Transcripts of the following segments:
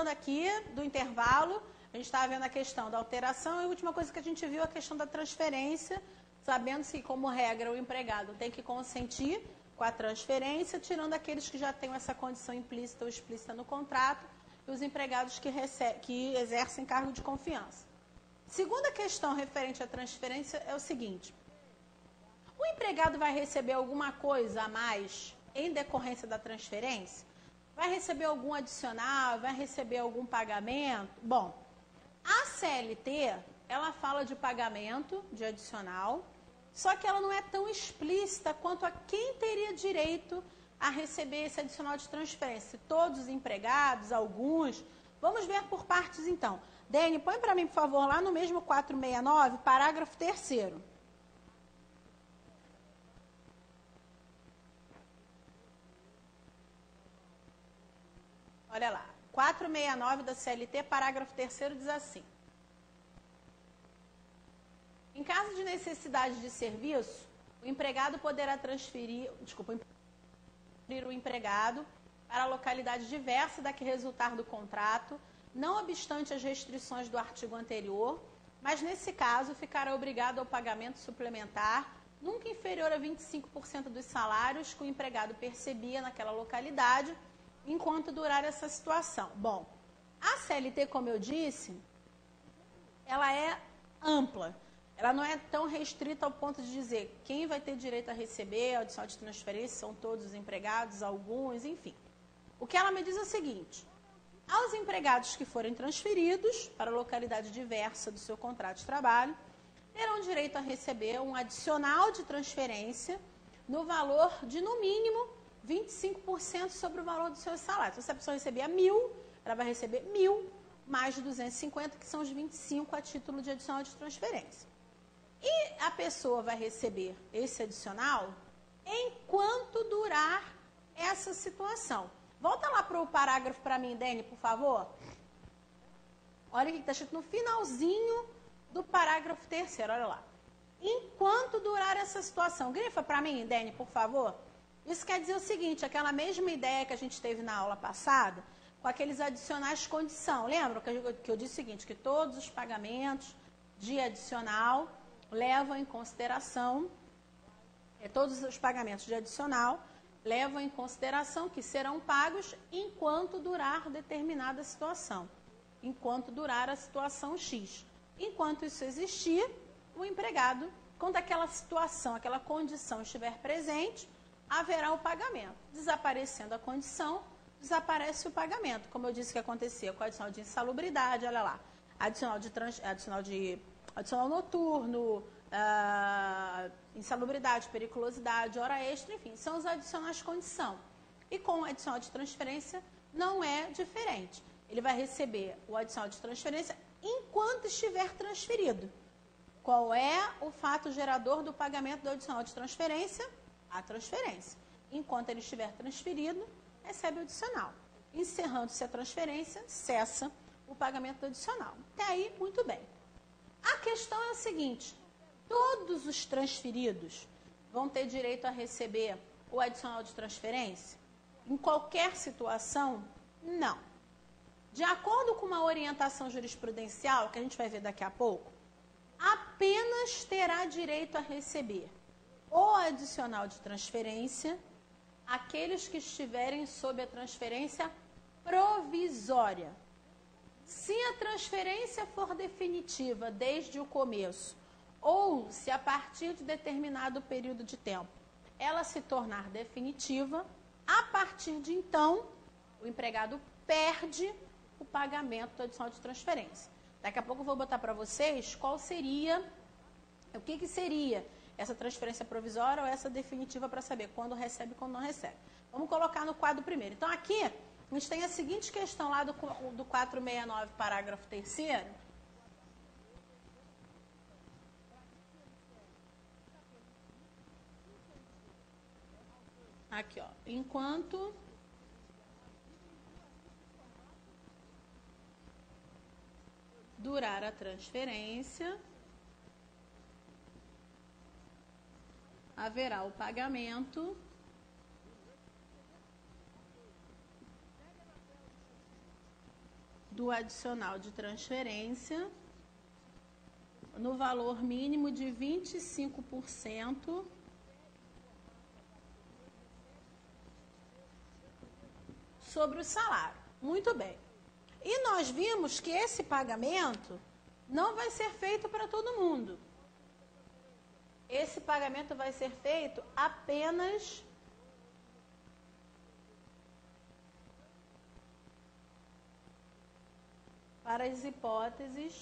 lembrando aqui do intervalo, a gente estava vendo a questão da alteração e a última coisa que a gente viu é a questão da transferência, sabendo que, como regra, o empregado tem que consentir com a transferência, tirando aqueles que já têm essa condição implícita ou explícita no contrato e os empregados que exercem cargo de confiança. Segunda questão referente à transferência é o seguinte: o empregado vai receber alguma coisa a mais em decorrência da transferência? Vai receber algum adicional? Vai receber algum pagamento? Bom, a CLT, ela fala de pagamento de adicional, só que ela não é tão explícita quanto a quem teria direito a receber esse adicional de transferência. Todos os empregados, alguns. Vamos ver por partes então. Dene, põe para mim, por favor, lá no mesmo 469, parágrafo 3º. Olha lá, 469 da CLT, parágrafo 3º, diz assim: em caso de necessidade de serviço, o empregado poderá transferir o empregado para a localidade diversa da que resultar do contrato, não obstante as restrições do artigo anterior, mas nesse caso ficará obrigado ao pagamento suplementar, nunca inferior a 25% dos salários que o empregado percebia naquela localidade, enquanto durar essa situação. Bom, a CLT, como eu disse, ela é ampla. Ela não é tão restrita ao ponto de dizer quem vai ter direito a receber a adicional de transferência, são todos os empregados, alguns, enfim. O que ela me diz é o seguinte: aos empregados que forem transferidos para a localidade diversa do seu contrato de trabalho, terão direito a receber um adicional de transferência no valor de, no mínimo, 25% sobre o valor do seu salário. Então, se a pessoa recebia 1.000, ela vai receber 1.000 mais de 250, que são os 25 a título de adicional de transferência. E a pessoa vai receber esse adicional enquanto durar essa situação. Volta lá para o parágrafo para mim, Dene, por favor. Olha o que está escrito no finalzinho do parágrafo 3º, olha lá. Enquanto durar essa situação. Grifa para mim, Dene, por favor. Isso quer dizer o seguinte: aquela mesma ideia que a gente teve na aula passada, com aqueles adicionais condição. Lembra que eu disse o seguinte, que todos os pagamentos de adicional levam em consideração, todos os pagamentos de adicional levam em consideração que serão pagos enquanto durar determinada situação, enquanto durar a situação X. Enquanto isso existir, o empregado, quando aquela situação, aquela condição estiver presente, haverá o pagamento. Desaparecendo a condição, desaparece o pagamento. Como eu disse que acontecia com a adicional de insalubridade, olha lá, adicional noturno, insalubridade, periculosidade, hora extra, enfim, são os adicionais de condição. E com o adicional de transferência não é diferente. Ele vai receber o adicional de transferência enquanto estiver transferido. Qual é o fato gerador do pagamento do adicional de transferência? A transferência. Enquanto ele estiver transferido, recebe o adicional. Encerrando-se a transferência, cessa o pagamento do adicional. Até aí, muito bem. A questão é a seguinte: todos os transferidos vão ter direito a receber o adicional de transferência? Em qualquer situação, não. De acordo com uma orientação jurisprudencial, que a gente vai ver daqui a pouco, apenas terá direito a receber o adicional de transferência aqueles que estiverem sob a transferência provisória. Se a transferência for definitiva desde o começo, ou se a partir de determinado período de tempo ela se tornar definitiva, a partir de então, o empregado perde o pagamento do adicional de transferência. Daqui a pouco eu vou botar para vocês qual seria, o que seria essa transferência provisória ou essa definitiva para saber quando recebe e quando não recebe. Vamos colocar no quadro primeiro. Então, aqui, a gente tem a seguinte questão lá do 469, parágrafo 3º. Aqui, ó. Enquanto durar a transferência, haverá o pagamento do adicional de transferência no valor mínimo de 25% sobre o salário. Muito bem. E nós vimos que esse pagamento não vai ser feito para todo mundo. Esse pagamento vai ser feito apenas para as hipóteses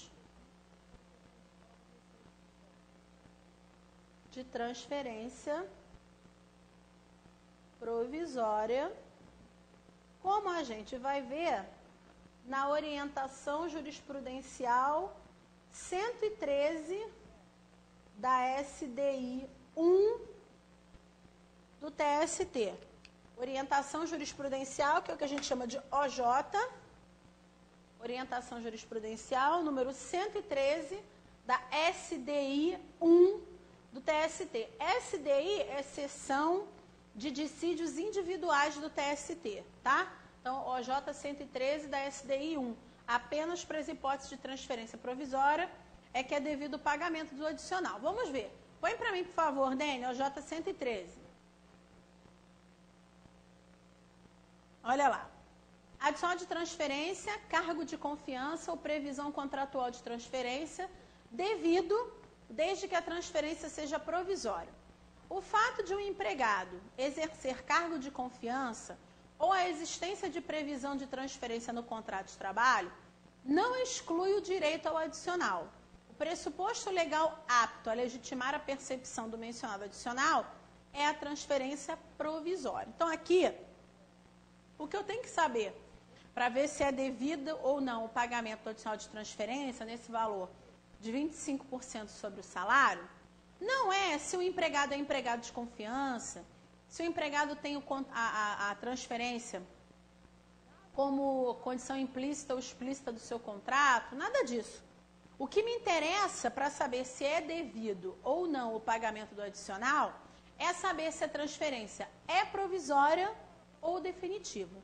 de transferência provisória, como a gente vai ver na orientação jurisprudencial 113 da SDI 1 do TST. Orientação jurisprudencial, que é o que a gente chama de OJ, orientação jurisprudencial número 113 da SDI 1 do TST. SDI é seção de dissídios individuais do TST, tá? Então, OJ 113 da SDI 1, apenas para as hipóteses de transferência provisória é que é devido o pagamento do adicional. Vamos ver. Põe para mim, por favor, Dênia, OJ 113. Olha lá. Adicional de transferência, cargo de confiança ou previsão contratual de transferência, desde que a transferência seja provisória. O fato de um empregado exercer cargo de confiança ou a existência de previsão de transferência no contrato de trabalho não exclui o direito ao adicional. O pressuposto legal apto a legitimar a percepção do mencionado adicional é a transferência provisória. Então, aqui, o que eu tenho que saber para ver se é devido ou não o pagamento do adicional de transferência nesse valor de 25% sobre o salário, não é se o empregado é empregado de confiança, se o empregado tem a transferência como condição implícita ou explícita do seu contrato, nada disso. O que me interessa para saber se é devido ou não o pagamento do adicional é saber se a transferência é provisória ou definitiva.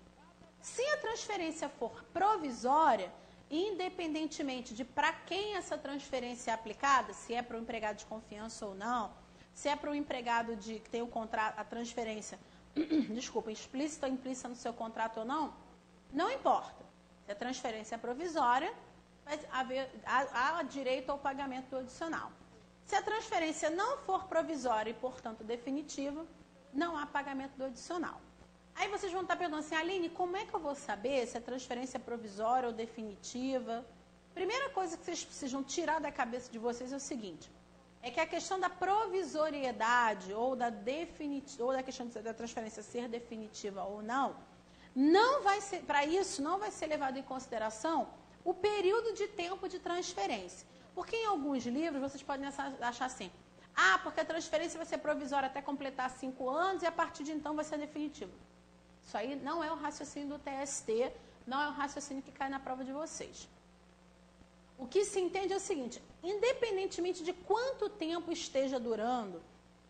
Se a transferência for provisória, independentemente de para quem essa transferência é aplicada, se é para o empregado de confiança ou não, se é para o empregado que tem o contrato, a transferência, explícita ou implícita no seu contrato ou não, não importa. Se a transferência é provisória, há direito ao pagamento do adicional. Se a transferência não for provisória e, portanto, definitiva, não há pagamento do adicional. Aí vocês vão estar perguntando assim, Aline, como é que eu vou saber se a transferência é provisória ou definitiva? Primeira coisa que vocês precisam tirar da cabeça de vocês é o seguinte, é que a questão da provisoriedade ou da questão da transferência ser definitiva ou não vai ser, para isso, não vai ser levado em consideração o período de tempo de transferência. Porque em alguns livros vocês podem achar assim, porque a transferência vai ser provisória até completar 5 anos e a partir de então vai ser definitiva. Isso aí não é o raciocínio do TST, não é o raciocínio que cai na prova de vocês. O que se entende é o seguinte, independentemente de quanto tempo esteja durando,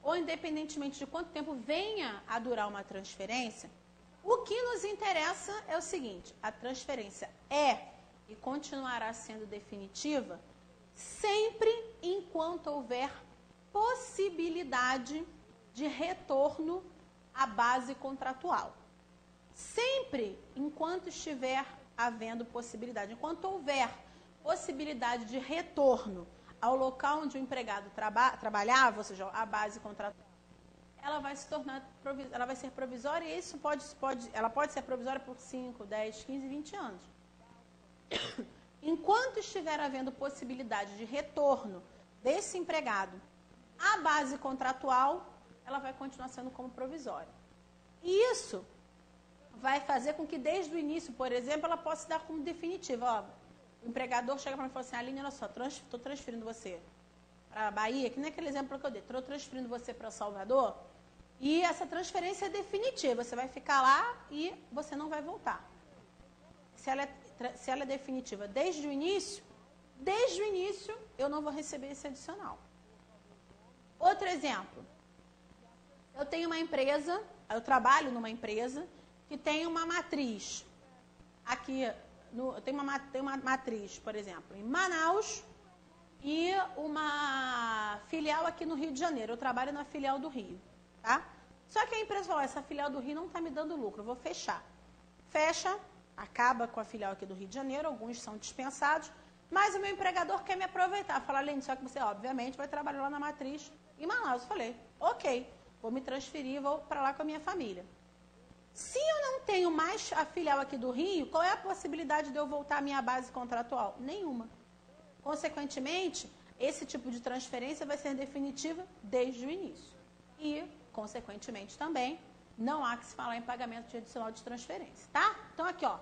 ou independentemente de quanto tempo venha a durar uma transferência, o que nos interessa é o seguinte, a transferência é e continuará sendo definitiva sempre enquanto houver possibilidade de retorno à base contratual. Sempre enquanto estiver havendo possibilidade, enquanto houver possibilidade de retorno ao local onde o empregado trabalhava, ou seja, a base contratual, ela vai ser provisória e isso ela pode ser provisória por 5, 10, 15, 20 anos. Enquanto estiver havendo possibilidade de retorno desse empregado à base contratual, ela vai continuar sendo como provisória. E isso vai fazer com que desde o início, por exemplo, ela possa se dar como definitiva. O empregador chega para mim e fala assim, Aline, olha só, estou transferindo você para a Bahia, que nem aquele exemplo que eu dei, estou transferindo você para Salvador, e essa transferência é definitiva, você vai ficar lá e você não vai voltar. Se ela é definitiva desde o início eu não vou receber esse adicional. Outro exemplo, eu trabalho numa empresa que tem uma matriz aqui tem uma matriz, por exemplo, em Manaus e uma filial aqui no Rio de Janeiro. Eu trabalho na filial do Rio, tá? Só que a empresa falou, essa filial do Rio não está me dando lucro, eu vou fechar. Fecha, acaba com a filial aqui do Rio de Janeiro, alguns são dispensados, mas o meu empregador quer me aproveitar. Fala, Aline, só que você, obviamente, vai trabalhar lá na matriz em Manaus. Eu falei, ok, vou me transferir, vou para lá com a minha família. Se eu não tenho mais a filial aqui do Rio, qual é a possibilidade de eu voltar à minha base contratual? Nenhuma. Consequentemente, esse tipo de transferência vai ser definitiva desde o início. E, consequentemente, também, não há que se falar em pagamento de adicional de transferência, tá? Então, aqui, ó,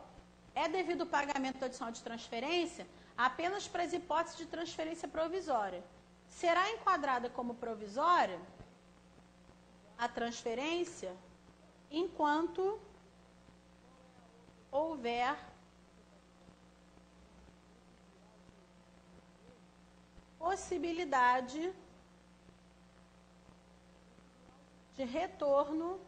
é devido o pagamento do adicional de transferência apenas para as hipóteses de transferência provisória. Será enquadrada como provisória a transferência enquanto houver possibilidade de retorno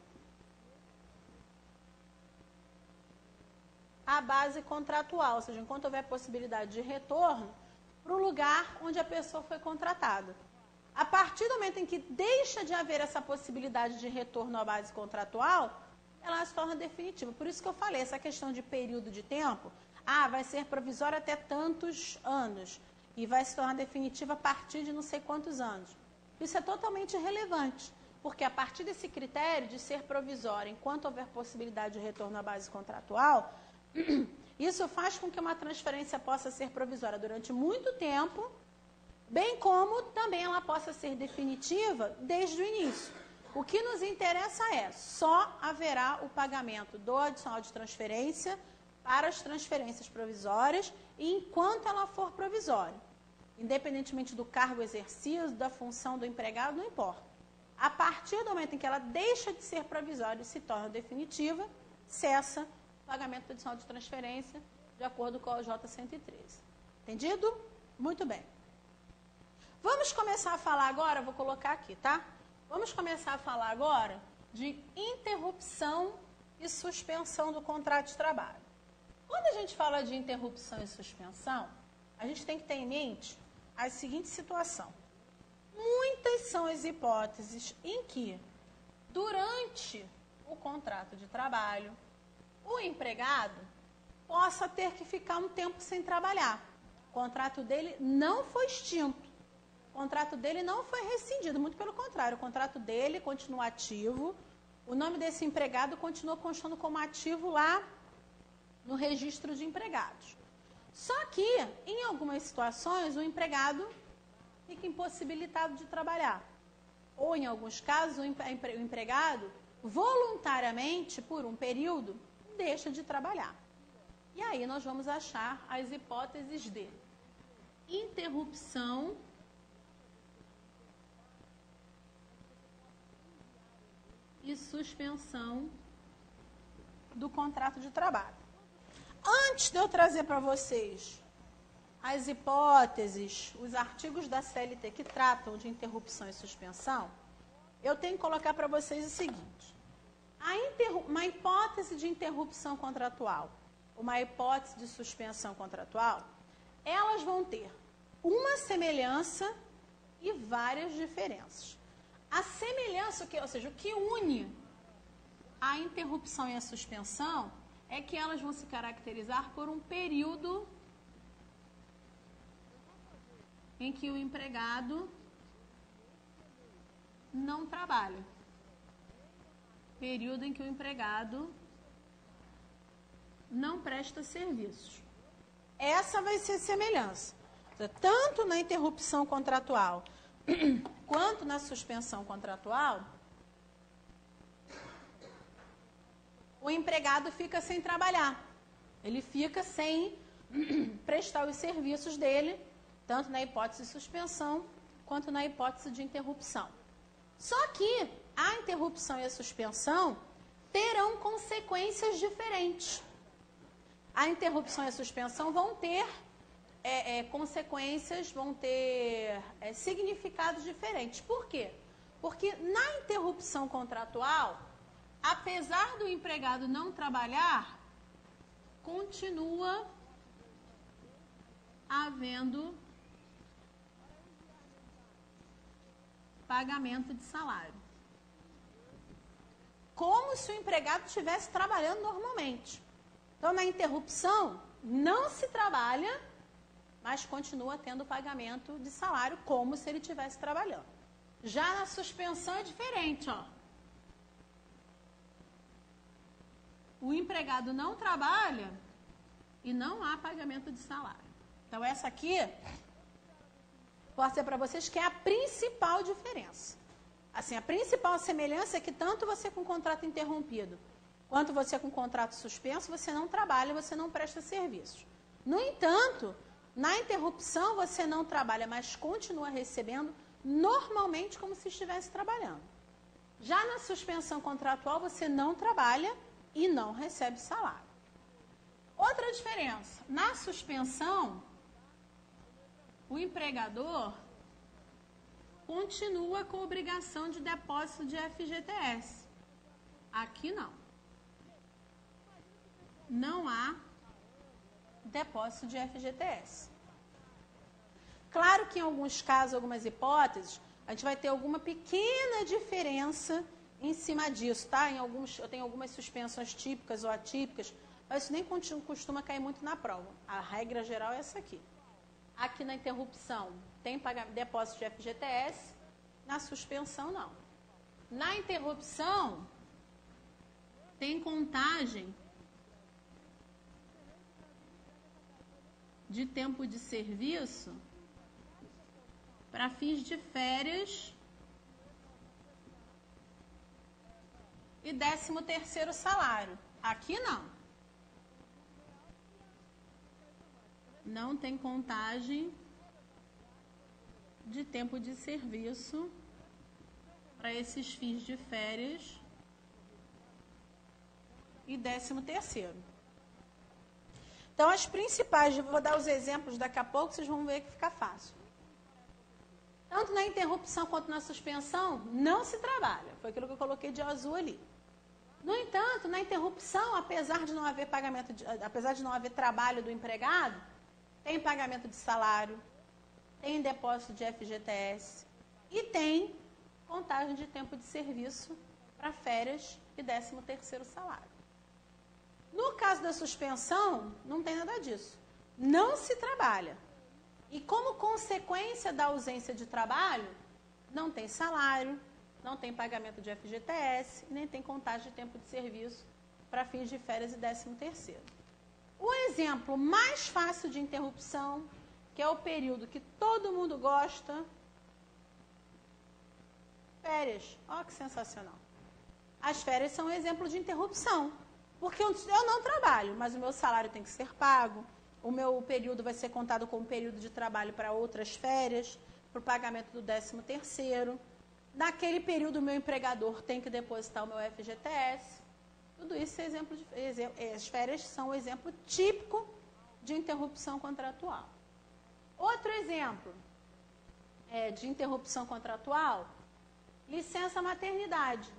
à base contratual, ou seja, enquanto houver possibilidade de retorno para o lugar onde a pessoa foi contratada. A partir do momento em que deixa de haver essa possibilidade de retorno à base contratual, ela se torna definitiva. Por isso que eu falei, essa questão de período de tempo, vai ser provisória até tantos anos e vai se tornar definitiva a partir de não sei quantos anos. Isso é totalmente irrelevante, porque a partir desse critério de ser provisória, enquanto houver possibilidade de retorno à base contratual, isso faz com que uma transferência possa ser provisória durante muito tempo, bem como também ela possa ser definitiva desde o início. O que nos interessa é, só haverá o pagamento do adicional de transferência para as transferências provisórias enquanto ela for provisória. Independentemente do cargo exercido, da função do empregado, não importa. A partir do momento em que ela deixa de ser provisória e se torna definitiva, cessa o pagamento do adicional de transferência de acordo com a OJ 113. Entendido? Muito bem. Vamos começar a falar agora, vou colocar aqui, tá? Vamos começar a falar agora de interrupção e suspensão do contrato de trabalho. Quando a gente fala de interrupção e suspensão, a gente tem que ter em mente a seguinte situação. Muitas são as hipóteses em que, durante o contrato de trabalho, o empregado possa ter que ficar um tempo sem trabalhar. O contrato dele não foi extinto. O contrato dele não foi rescindido, muito pelo contrário, o contrato dele continua ativo, o nome desse empregado continua constando como ativo lá no registro de empregados. Só que, em algumas situações, o empregado fica impossibilitado de trabalhar. Ou, em alguns casos, o empregado, voluntariamente, por um período, deixa de trabalhar. E aí nós vamos achar as hipóteses de interrupção e suspensão do contrato de trabalho. Antes de eu trazer para vocês as hipóteses, os artigos da CLT que tratam de interrupção e suspensão, eu tenho que colocar para vocês o seguinte. Uma hipótese de interrupção contratual, uma hipótese de suspensão contratual, elas vão ter uma semelhança e várias diferenças. A semelhança, ou seja, o que une a interrupção e a suspensão é que elas vão se caracterizar por um período em que o empregado não trabalha. Período em que o empregado não presta serviços. Essa vai ser a semelhança. Tanto na interrupção contratual quanto na suspensão contratual, o empregado fica sem trabalhar. Ele fica sem prestar os serviços dele, tanto na hipótese de suspensão quanto na hipótese de interrupção. Só que a interrupção e a suspensão terão consequências diferentes. A interrupção e a suspensão vão ter consequências, vão ter significados diferentes. Por quê? Porque na interrupção contratual, apesar do empregado não trabalhar, continua havendo pagamento de salário. Como se o empregado estivesse trabalhando normalmente. Então, na interrupção, não se trabalha, mas continua tendo pagamento de salário como se ele estivesse trabalhando. Já na suspensão é diferente, ó. O empregado não trabalha e não há pagamento de salário. Então, essa aqui, posso dizer para vocês que é a principal diferença. Assim, a principal semelhança é que tanto você com contrato interrompido, quanto você com contrato suspenso, você não trabalha, você não presta serviços. No entanto, na interrupção você não trabalha, mas continua recebendo normalmente como se estivesse trabalhando. Já na suspensão contratual, você não trabalha e não recebe salário. Outra diferença, na suspensão, o empregador continua com obrigação de depósito de FGTS. Aqui não. Não há depósito de FGTS. Claro que em alguns casos, algumas hipóteses, a gente vai ter alguma pequena diferença em cima disso, tá? Eu tenho algumas suspensões típicas ou atípicas, mas isso nem costuma cair muito na prova. A regra geral é essa aqui. Aqui na interrupção tem depósito de FGTS, na suspensão não. Na interrupção tem contagem de tempo de serviço para fins de férias e 13º salário. Aqui não. Não tem contagem de tempo de serviço para esses fins de férias e 13º. Então, as principais, vou dar os exemplos daqui a pouco, vocês vão ver que fica fácil. Tanto na interrupção quanto na suspensão, não se trabalha. Foi aquilo que eu coloquei de azul ali. No entanto, na interrupção, apesar de não haver apesar de não haver trabalho do empregado, tem pagamento de salário, tem depósito de FGTS e tem contagem de tempo de serviço para férias e 13º salário. No caso da suspensão, não tem nada disso. Não se trabalha. E como consequência da ausência de trabalho, não tem salário, não tem pagamento de FGTS, nem tem contagem de tempo de serviço para fins de férias e 13º. O exemplo mais fácil de interrupção, que é o período que todo mundo gosta, férias. Olha que sensacional. As férias são um exemplo de interrupção, porque eu não trabalho, mas o meu salário tem que ser pago, o meu período vai ser contado como período de trabalho para outras férias, para o pagamento do 13º. Naquele período, o meu empregador tem que depositar o meu FGTS. Tudo isso é exemplo as férias são o exemplo típico de interrupção contratual. Outro exemplo de interrupção contratual, licença maternidade.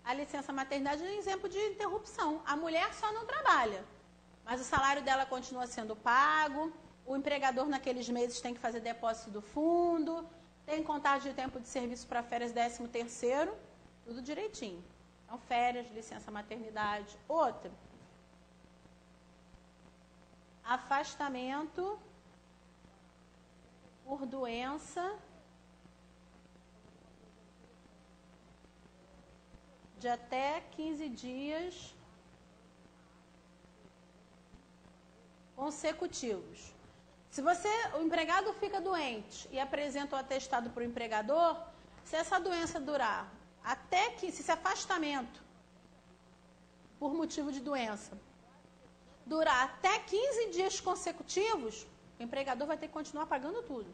A licença maternidade é um exemplo de interrupção. A mulher só não trabalha, mas o salário dela continua sendo pago, o empregador naqueles meses tem que fazer depósito do fundo, tem contagem de tempo de serviço para férias 13º, tudo direitinho. Então, férias, licença maternidade. Outro, afastamento por doença de até 15 dias consecutivos. Se o empregado fica doente e apresenta o atestado para o empregador, se essa doença durar até que, se esse afastamento por motivo de doença durar até 15 dias consecutivos, o empregador vai ter que continuar pagando tudo.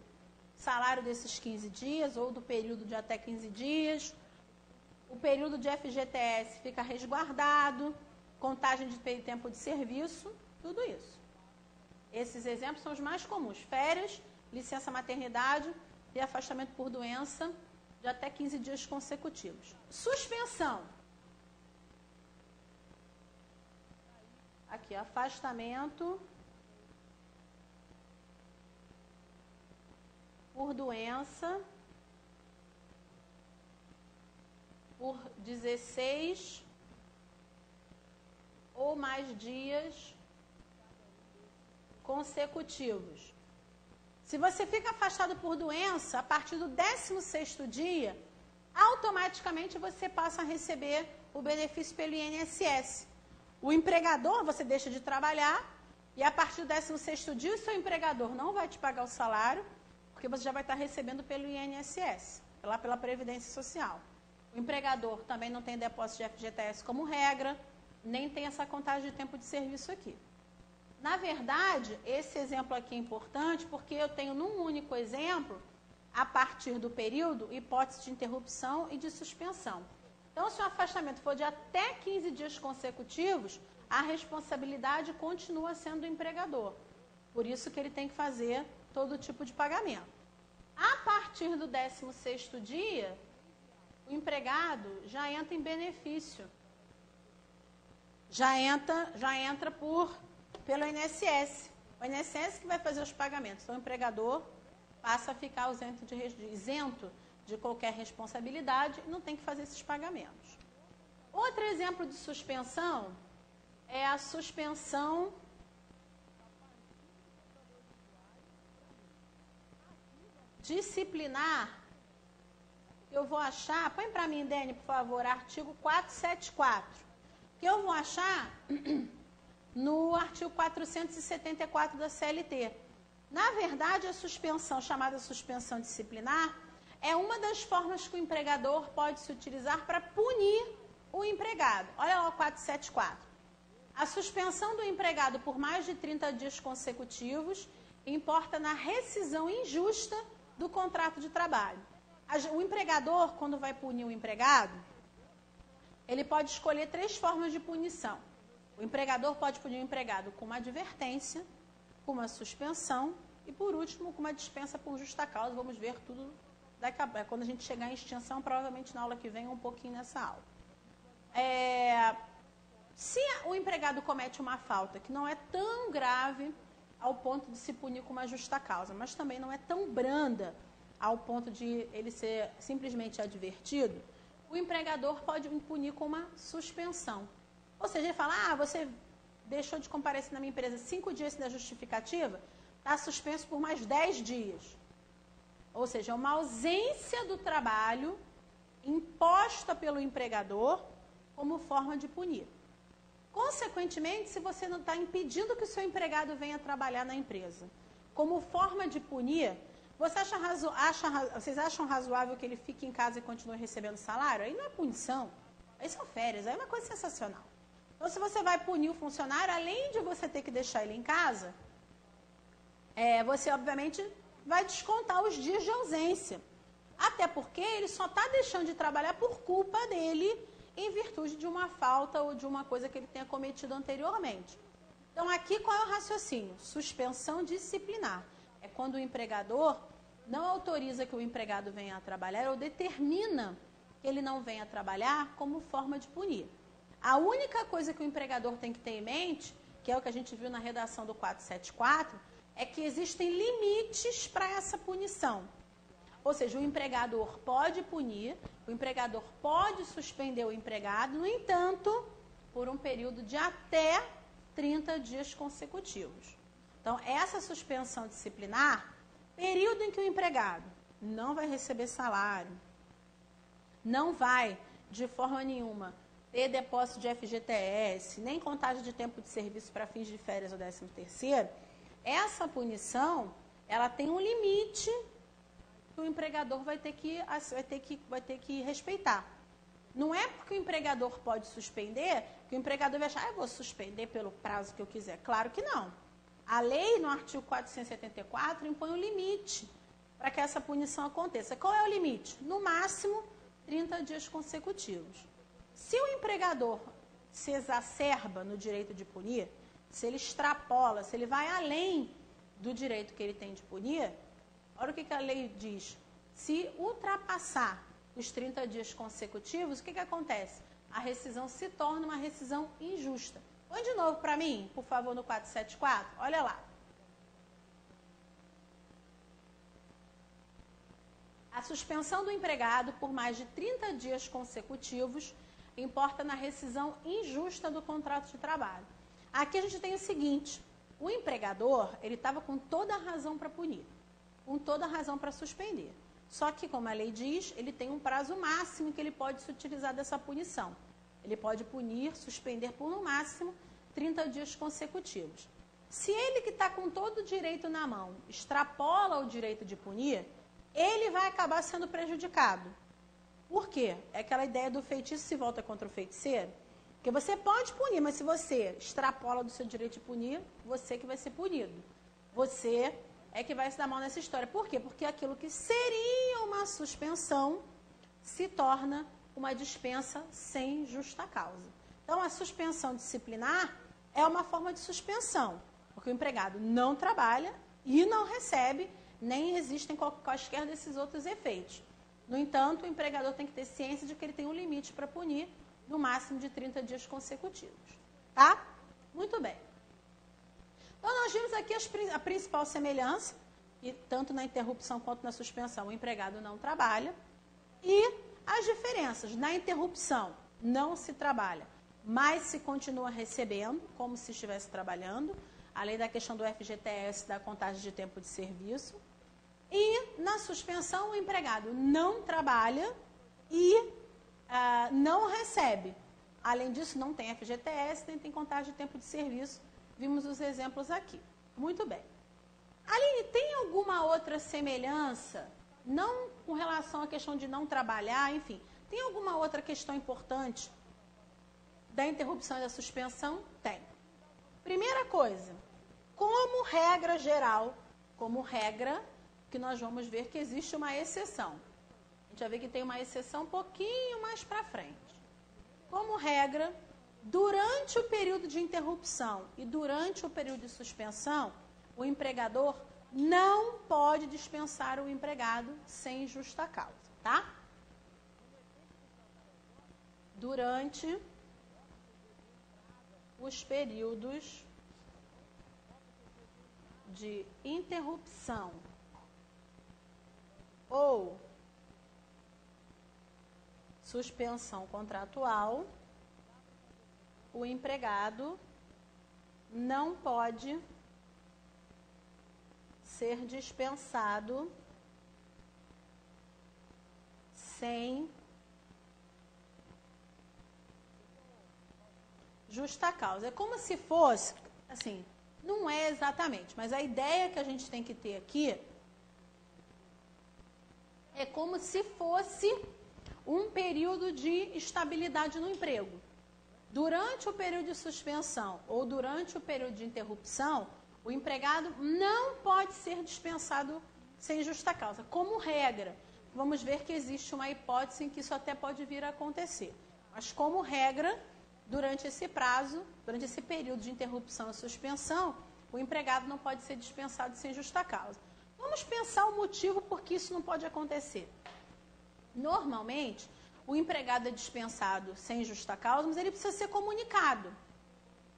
Salário desses 15 dias ou do período de até 15 dias. O período de FGTS fica resguardado, contagem de tempo de serviço, tudo isso. Esses exemplos são os mais comuns. Férias, licença maternidade e afastamento por doença de até 15 dias consecutivos. Suspensão. aqui, afastamento por doença por 16 ou mais dias consecutivos. Se você fica afastado por doença, a partir do 16º dia, automaticamente você passa a receber o benefício pelo INSS. O empregador, você deixa de trabalhar, e a partir do 16º dia, o seu empregador não vai te pagar o salário, porque você já vai estar recebendo pelo INSS, pela Previdência Social. O empregador também não tem depósito de FGTS como regra, nem tem essa contagem de tempo de serviço aqui. Na verdade, esse exemplo aqui é importante porque eu tenho num único exemplo, a partir do período, hipótese de interrupção e de suspensão. Então, se o afastamento for de até 15 dias consecutivos, a responsabilidade continua sendo do empregador. Por isso que ele tem que fazer todo tipo de pagamento. A partir do 16º dia, o empregado já entra em benefício. Já entra pelo INSS. O INSS que vai fazer os pagamentos. Então, o empregador passa a ficar isento de qualquer responsabilidade e não tem que fazer esses pagamentos. Outro exemplo de suspensão é a suspensão disciplinar. Eu vou achar, põe para mim, Dene, por favor, artigo 474. Que eu vou achar no artigo 474 da CLT. Na verdade, a suspensão, chamada suspensão disciplinar, é uma das formas que o empregador pode se utilizar para punir o empregado. Olha lá o 474. A suspensão do empregado por mais de 30 dias consecutivos importa na rescisão injusta do contrato de trabalho. O empregador, quando vai punir o empregado, ele pode escolher 3 formas de punição. O empregador pode punir o empregado com uma advertência, com uma suspensão e, por último, com uma dispensa por justa causa. Vamos ver tudo daqui a pouco. Quando a gente chegar em extinção, provavelmente na aula que vem, um pouquinho nessa aula. Se o empregado comete uma falta que não é tão grave ao ponto de se punir com uma justa causa, mas também não é tão branda ao ponto de ele ser simplesmente advertido, o empregador pode punir com uma suspensão. Ou seja, ele fala, você deixou de comparecer na minha empresa 5 dias sem dar justificativa, está suspenso por mais 10 dias. Ou seja, é uma ausência do trabalho imposta pelo empregador como forma de punir. Consequentemente, se você não está impedindo que o seu empregado venha trabalhar na empresa, como forma de punir, vocês acham razoável que ele fique em casa e continue recebendo salário? Aí não é punição, aí são férias, aí é uma coisa sensacional. Então, se você vai punir o funcionário, além de você ter que deixar ele em casa, você, obviamente, vai descontar os dias de ausência. Até porque ele só está deixando de trabalhar por culpa dele, em virtude de uma falta ou de uma coisa que ele tenha cometido anteriormente. Então, aqui qual é o raciocínio? Suspensão disciplinar. É quando o empregador não autoriza que o empregado venha a trabalhar ou determina que ele não venha a trabalhar como forma de punir. A única coisa que o empregador tem que ter em mente, que é o que a gente viu na redação do 474, é que existem limites para essa punição. Ou seja, o empregador pode punir, o empregador pode suspender o empregado, no entanto, por um período de até 30 dias consecutivos. Então, essa suspensão disciplinar, período em que o empregado não vai receber salário, não vai, de forma nenhuma, ter depósito de FGTS, nem contagem de tempo de serviço para fins de férias ou 13º, essa punição, ela tem um limite que o empregador vai ter que respeitar. Não é porque o empregador pode suspender, que o empregador vai achar, eu vou suspender pelo prazo que eu quiser. Claro que não. A lei, no artigo 474, impõe um limite para que essa punição aconteça. Qual é o limite? No máximo, 30 dias consecutivos. Se o empregador se exacerba no direito de punir, se ele extrapola, se ele vai além do direito que ele tem de punir, olha o que a lei diz. Se ultrapassar os 30 dias consecutivos, o que acontece? A rescisão se torna uma rescisão injusta. Põe de novo para mim, por favor, no 474. Olha lá. A suspensão do empregado por mais de 30 dias consecutivos importa na rescisão injusta do contrato de trabalho. Aqui a gente tem o seguinte, o empregador, ele estava com toda a razão para punir, com toda a razão para suspender. Só que, como a lei diz, ele tem um prazo máximo que ele pode se utilizar dessa punição. Ele pode punir, suspender por no máximo 30 dias consecutivos. Se ele que está com todo o direito na mão extrapola o direito de punir, ele vai acabar sendo prejudicado. Por quê? É aquela ideia do feitiço se volta contra o feiticeiro. Porque você pode punir, mas se você extrapola do seu direito de punir, você que vai ser punido. Você é que vai se dar mal nessa história. Por quê? Porque aquilo que seria uma suspensão se torna uma dispensa sem justa causa. Então, a suspensão disciplinar é uma forma de suspensão, porque o empregado não trabalha e não recebe, nem existem quaisquer desses outros efeitos. No entanto, o empregador tem que ter ciência de que ele tem um limite para punir, no máximo de 30 dias consecutivos. Tá? Muito bem. Então, nós vimos aqui a principal semelhança, e tanto na interrupção quanto na suspensão, o empregado não trabalha, e as diferenças. Na interrupção, não se trabalha, mas se continua recebendo, como se estivesse trabalhando, além da questão do FGTS, da contagem de tempo de serviço. E na suspensão, o empregado não trabalha e não recebe. Além disso, não tem FGTS, nem tem contagem de tempo de serviço. Vimos os exemplos aqui. Muito bem. Aline, tem alguma outra semelhança? Não com relação à questão de não trabalhar, enfim. Tem alguma outra questão importante da interrupção e da suspensão? Tem. Primeira coisa, como regra geral, como regra, que nós vamos ver que existe uma exceção. A gente vai ver que tem uma exceção um pouquinho mais para frente. Como regra, durante o período de interrupção e durante o período de suspensão, o empregador não pode dispensar o empregado sem justa causa, tá? Durante os períodos de interrupção ou suspensão contratual, o empregado não pode ser dispensado sem justa causa. É como se fosse, assim, não é exatamente, mas a ideia que a gente tem que ter aqui é como se fosse um período de estabilidade no emprego. Durante o período de suspensão ou durante o período de interrupção, o empregado não pode ser dispensado sem justa causa. Como regra, vamos ver que existe uma hipótese em que isso até pode vir a acontecer. Mas como regra, durante esse prazo, durante esse período de interrupção e suspensão, o empregado não pode ser dispensado sem justa causa. Vamos pensar o motivo por que isso não pode acontecer. Normalmente, o empregado é dispensado sem justa causa, mas ele precisa ser comunicado.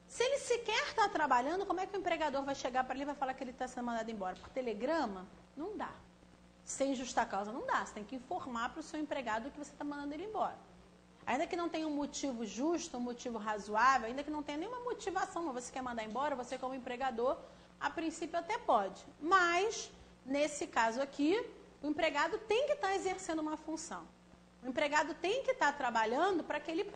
Se ele sequer está trabalhando, como é que o empregador vai chegar para ele e vai falar que ele está sendo mandado embora? Por telegrama? Não dá. Sem justa causa não dá. Você tem que informar para o seu empregado que você está mandando ele embora. Ainda que não tenha um motivo justo, um motivo razoável, ainda que não tenha nenhuma motivação, mas você quer mandar embora, você como empregador, a princípio até pode. Mas, nesse caso aqui, o empregado tem que estar exercendo uma função. O empregado tem que estar trabalhando para que ele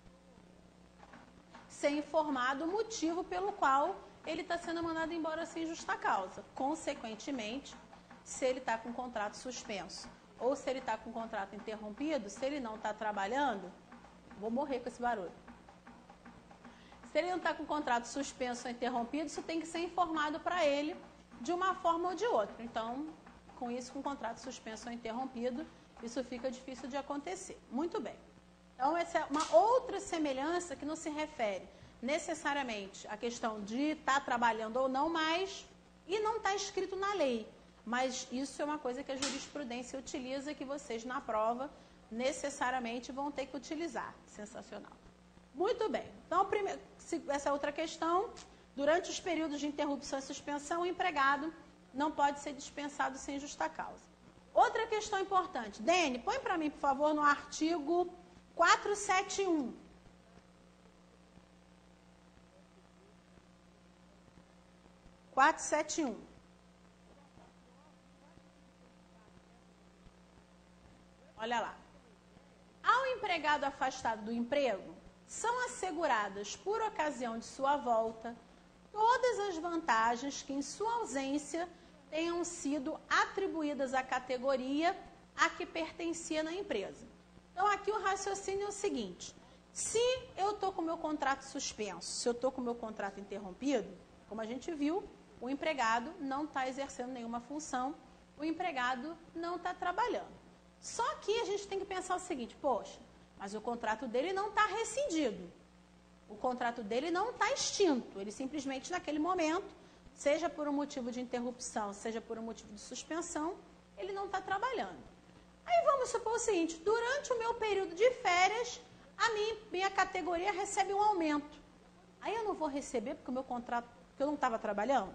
ser informado o motivo pelo qual ele está sendo mandado embora sem justa causa. Consequentemente, se ele está com o contrato suspenso ou se ele está com o contrato interrompido, se ele não está trabalhando, vou morrer com esse barulho. Se ele não está com o contrato suspenso ou interrompido, isso tem que ser informado para ele de uma forma ou de outra. Então, com isso, com o contrato suspenso ou interrompido, isso fica difícil de acontecer. Muito bem. Então, essa é uma outra semelhança que não se refere necessariamente à questão de estar trabalhando ou não mais e não está escrito na lei. Mas isso é uma coisa que a jurisprudência utiliza e que vocês na prova necessariamente vão ter que utilizar. Sensacional. Muito bem. Então, essa outra questão, durante os períodos de interrupção e suspensão, o empregado não pode ser dispensado sem justa causa. Outra questão importante. Dene, põe para mim, por favor, no artigo 471. Olha lá. Ao empregado afastado do emprego, são asseguradas, por ocasião de sua volta, todas as vantagens que, em sua ausência, tenham sido atribuídas à categoria a que pertencia na empresa. Então, aqui o raciocínio é o seguinte: se eu estou com o meu contrato suspenso, se eu estou com o meu contrato interrompido, como a gente viu, o empregado não está exercendo nenhuma função, o empregado não está trabalhando. Só que a gente tem que pensar o seguinte: poxa, mas o contrato dele não está rescindido. O contrato dele não está extinto. Ele simplesmente, naquele momento, seja por um motivo de interrupção, seja por um motivo de suspensão, ele não está trabalhando. Aí vamos supor o seguinte: durante o meu período de férias, a minha categoria recebe um aumento. Aí eu não vou receber porque o meu contrato, porque eu não estava trabalhando?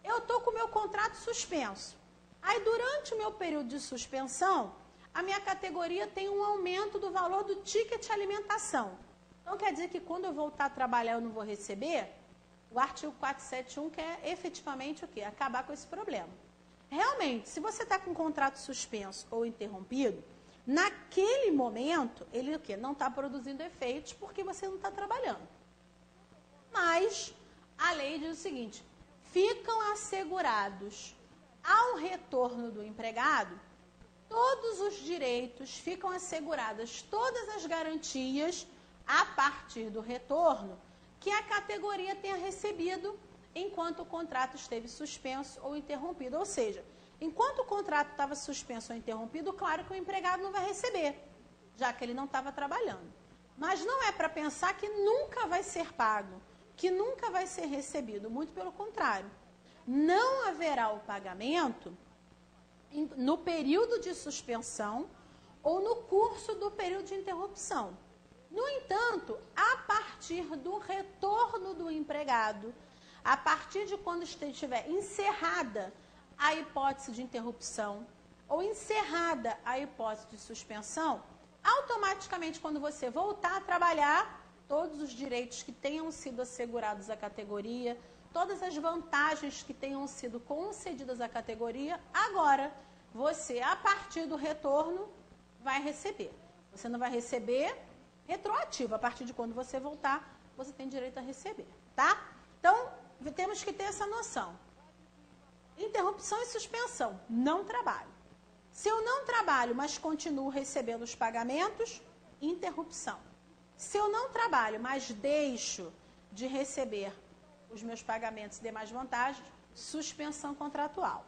Eu estou com o meu contrato suspenso. Aí, durante o meu período de suspensão, a minha categoria tem um aumento do valor do ticket alimentação. Então, quer dizer que quando eu voltar a trabalhar eu não vou receber? O artigo 471 quer efetivamente o quê? Acabar com esse problema. Realmente, se você está com um contrato suspenso ou interrompido, naquele momento, ele o quê? Não está produzindo efeitos porque você não está trabalhando. Mas a lei diz o seguinte: ficam assegurados ao retorno do empregado todos os direitos, ficam asseguradas todas as garantias a partir do retorno que a categoria tenha recebido enquanto o contrato esteve suspenso ou interrompido. Ou seja, enquanto o contrato estava suspenso ou interrompido, claro que o empregado não vai receber, já que ele não estava trabalhando. Mas não é para pensar que nunca vai ser pago, que nunca vai ser recebido, muito pelo contrário. Não haverá o pagamento no período de suspensão ou no curso do período de interrupção. No entanto, a partir do retorno do empregado, a partir de quando estiver encerrada a hipótese de interrupção ou encerrada a hipótese de suspensão, automaticamente, quando você voltar a trabalhar, todos os direitos que tenham sido assegurados à categoria, todas as vantagens que tenham sido concedidas à categoria, agora você, a partir do retorno, vai receber. Você não vai receber retroativo. A partir de quando você voltar, você tem direito a receber, tá? Então, temos que ter essa noção. Interrupção e suspensão. Não trabalho. Se eu não trabalho, mas continuo recebendo os pagamentos, interrupção. Se eu não trabalho, mas deixo de receber os meus pagamentos e demais vantagens, suspensão contratual.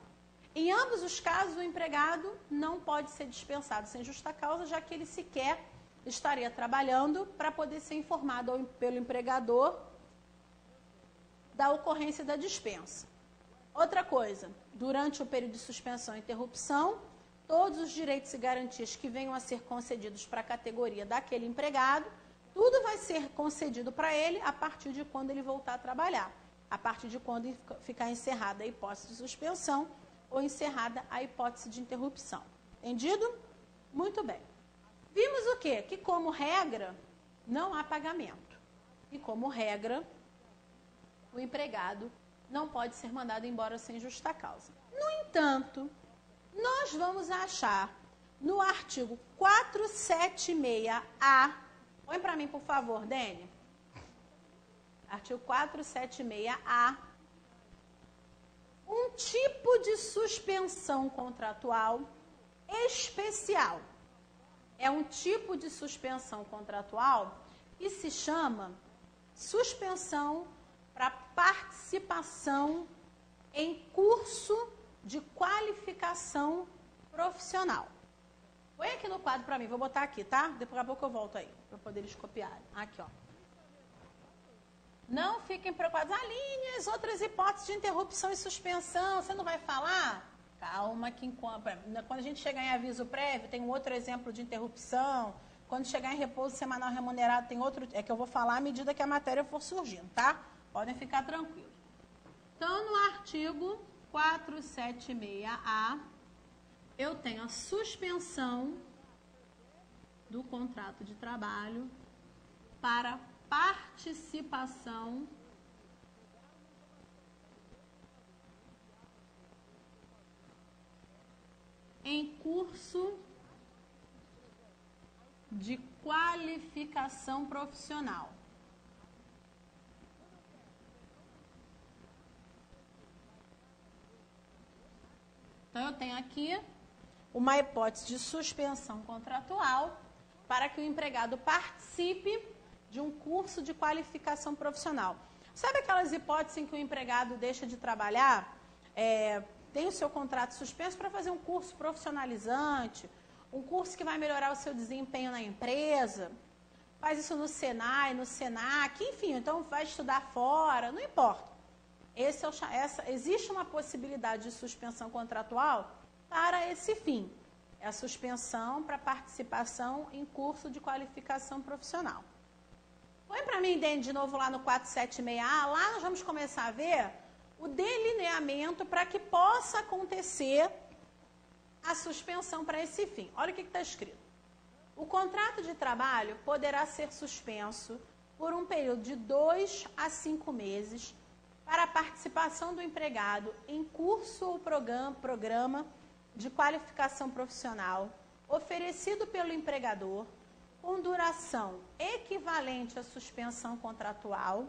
Em ambos os casos, o empregado não pode ser dispensado sem justa causa, já que ele sequer estaria trabalhando para poder ser informado pelo empregador da ocorrência da dispensa. Outra coisa, durante o período de suspensão e interrupção, todos os direitos e garantias que venham a ser concedidos para a categoria daquele empregado, tudo vai ser concedido para ele a partir de quando ele voltar a trabalhar, a partir de quando ficar encerrada a hipótese de suspensão ou encerrada a hipótese de interrupção. Entendido? Muito bem. Vimos o quê? Que, como regra, não há pagamento. E, como regra, o empregado não pode ser mandado embora sem justa causa. No entanto, nós vamos achar no artigo 476-A, põe para mim, por favor, Dene. Artigo 476-A, um tipo de suspensão contratual especial. É um tipo de suspensão contratual que se chama suspensão para participação em curso de qualificação profissional. Põe aqui no quadro para mim, vou botar aqui, tá? Daqui a pouco eu volto aí, para poder eles copiarem. Aqui, ó. Não fiquem preocupados. Aline, as outras hipóteses de interrupção e suspensão, você não vai falar? Calma, que quando a gente chegar em aviso prévio, tem um outro exemplo de interrupção, Quando chegar em repouso semanal remunerado, tem outro, é que eu vou falar à medida que a matéria for surgindo, tá? Podem ficar tranquilos. Então, no artigo 476A, eu tenho a suspensão do contrato de trabalho para participação em curso de qualificação profissional. Então, eu tenho aqui uma hipótese de suspensão contratual para que o empregado participe de um curso de qualificação profissional. Sabe aquelas hipóteses em que o empregado deixa de trabalhar, tem o seu contrato suspenso para fazer um curso profissionalizante, um curso que vai melhorar o seu desempenho na empresa, faz isso no Senai, no Senac, enfim, então vai estudar fora, não importa. Existe uma possibilidade de suspensão contratual para esse fim. É a suspensão para participação em curso de qualificação profissional. Põe para mim, Dene, de novo lá no 476A, lá nós vamos começar a ver o delineamento para que possa acontecer a suspensão para esse fim. Olha o que está escrito. O contrato de trabalho poderá ser suspenso por um período de 2 a 5 meses para a participação do empregado em curso ou programa de qualificação profissional oferecido pelo empregador com duração equivalente à suspensão contratual,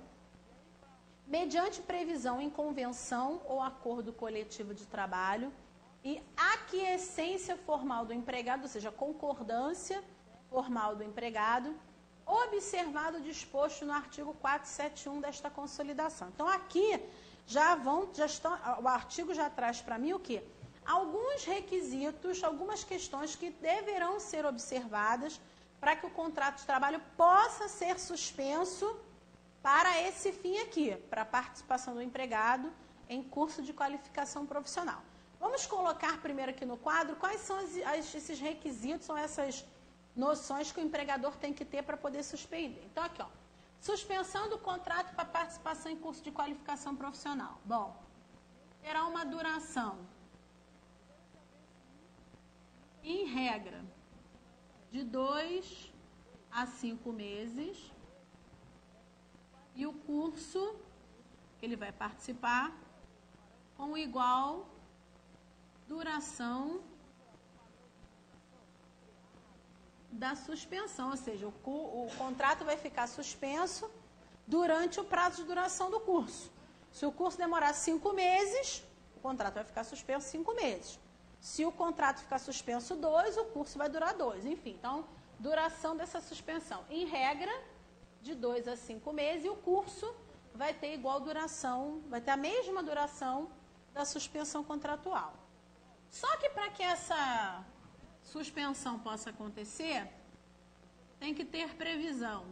mediante previsão em convenção ou acordo coletivo de trabalho e aquiescência formal do empregado, ou seja, concordância formal do empregado, observado o disposto no artigo 471 desta consolidação. Então, aqui o artigo já traz para mim o quê? Alguns requisitos, algumas questões que deverão ser observadas para que o contrato de trabalho possa ser suspenso para esse fim aqui, para a participação do empregado em curso de qualificação profissional. Vamos colocar primeiro aqui no quadro quais são esses requisitos, são essas noções que o empregador tem que ter para poder suspender. Então, aqui, ó, suspensão do contrato para participação em curso de qualificação profissional. Bom, terá uma duração, em regra, de 2 a 5 meses, e o curso que ele vai participar com igual duração da suspensão, ou seja, o contrato vai ficar suspenso durante o prazo de duração do curso. Se o curso demorar 5 meses, o contrato vai ficar suspenso 5 meses. Se o contrato ficar suspenso 2, o curso vai durar 2. Enfim, então, duração dessa suspensão, em regra, de 2 a 5 meses, e o curso vai ter igual duração, vai ter a mesma duração da suspensão contratual. Só que para que essa suspensão possa acontecer, tem que ter previsão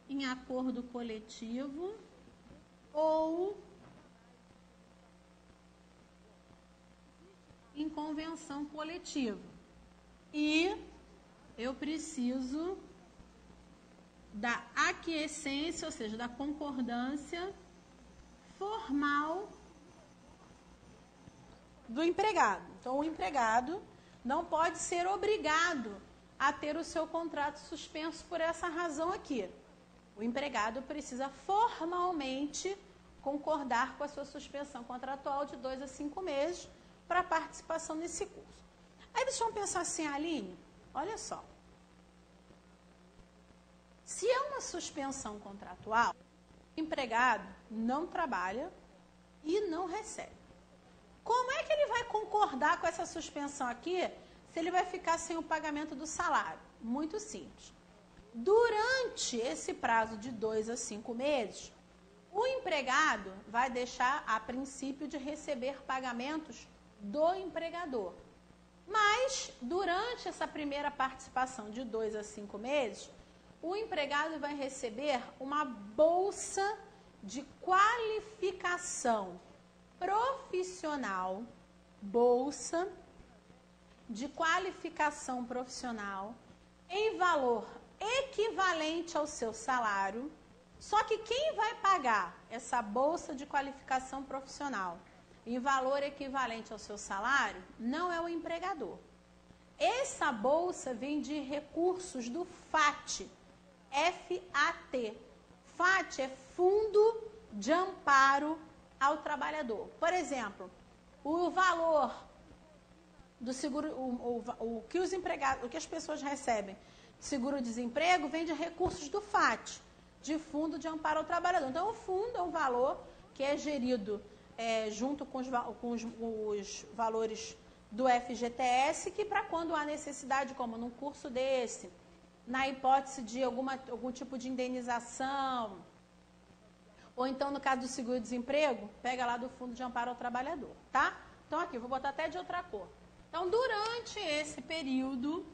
em acordo coletivo ou em convenção coletiva. E eu preciso da aquiescência, ou seja, da concordância formal do empregado. Então, o empregado não pode ser obrigado a ter o seu contrato suspenso por essa razão aqui. O empregado precisa formalmente concordar com a sua suspensão contratual de 2 a 5 meses para participação nesse curso. Aí eles vão pensar assim, Aline, olha só. Se é uma suspensão contratual, o empregado não trabalha e não recebe. Como é que ele vai concordar com essa suspensão aqui se ele vai ficar sem o pagamento do salário? Muito simples. Durante esse prazo de 2 a 5 meses, o empregado vai deixar, a princípio, de receber pagamentos do empregador. Mas, durante essa primeira participação de 2 a 5 meses, o empregado vai receber uma bolsa de qualificação profissional, bolsa, de qualificação profissional em valor equivalente ao seu salário. Só que quem vai pagar essa bolsa de qualificação profissional em valor equivalente ao seu salário não é o empregador. Essa bolsa vem de recursos do FAT, F-A-T. FAT é Fundo de Amparo ao Trabalhador. Por exemplo, o valor do seguro, o que os empregados, o que as pessoas recebem de seguro-desemprego vem de recursos do FAT, de Fundo de Amparo ao Trabalhador. Então, o fundo é um valor que é gerido junto com os valores do FGTS, que para quando há necessidade, como num curso desse, na hipótese de algum tipo de indenização, ou então no caso do seguro-desemprego, pega lá do Fundo de Amparo ao Trabalhador, tá? Então aqui, vou botar até de outra cor. Então, durante esse período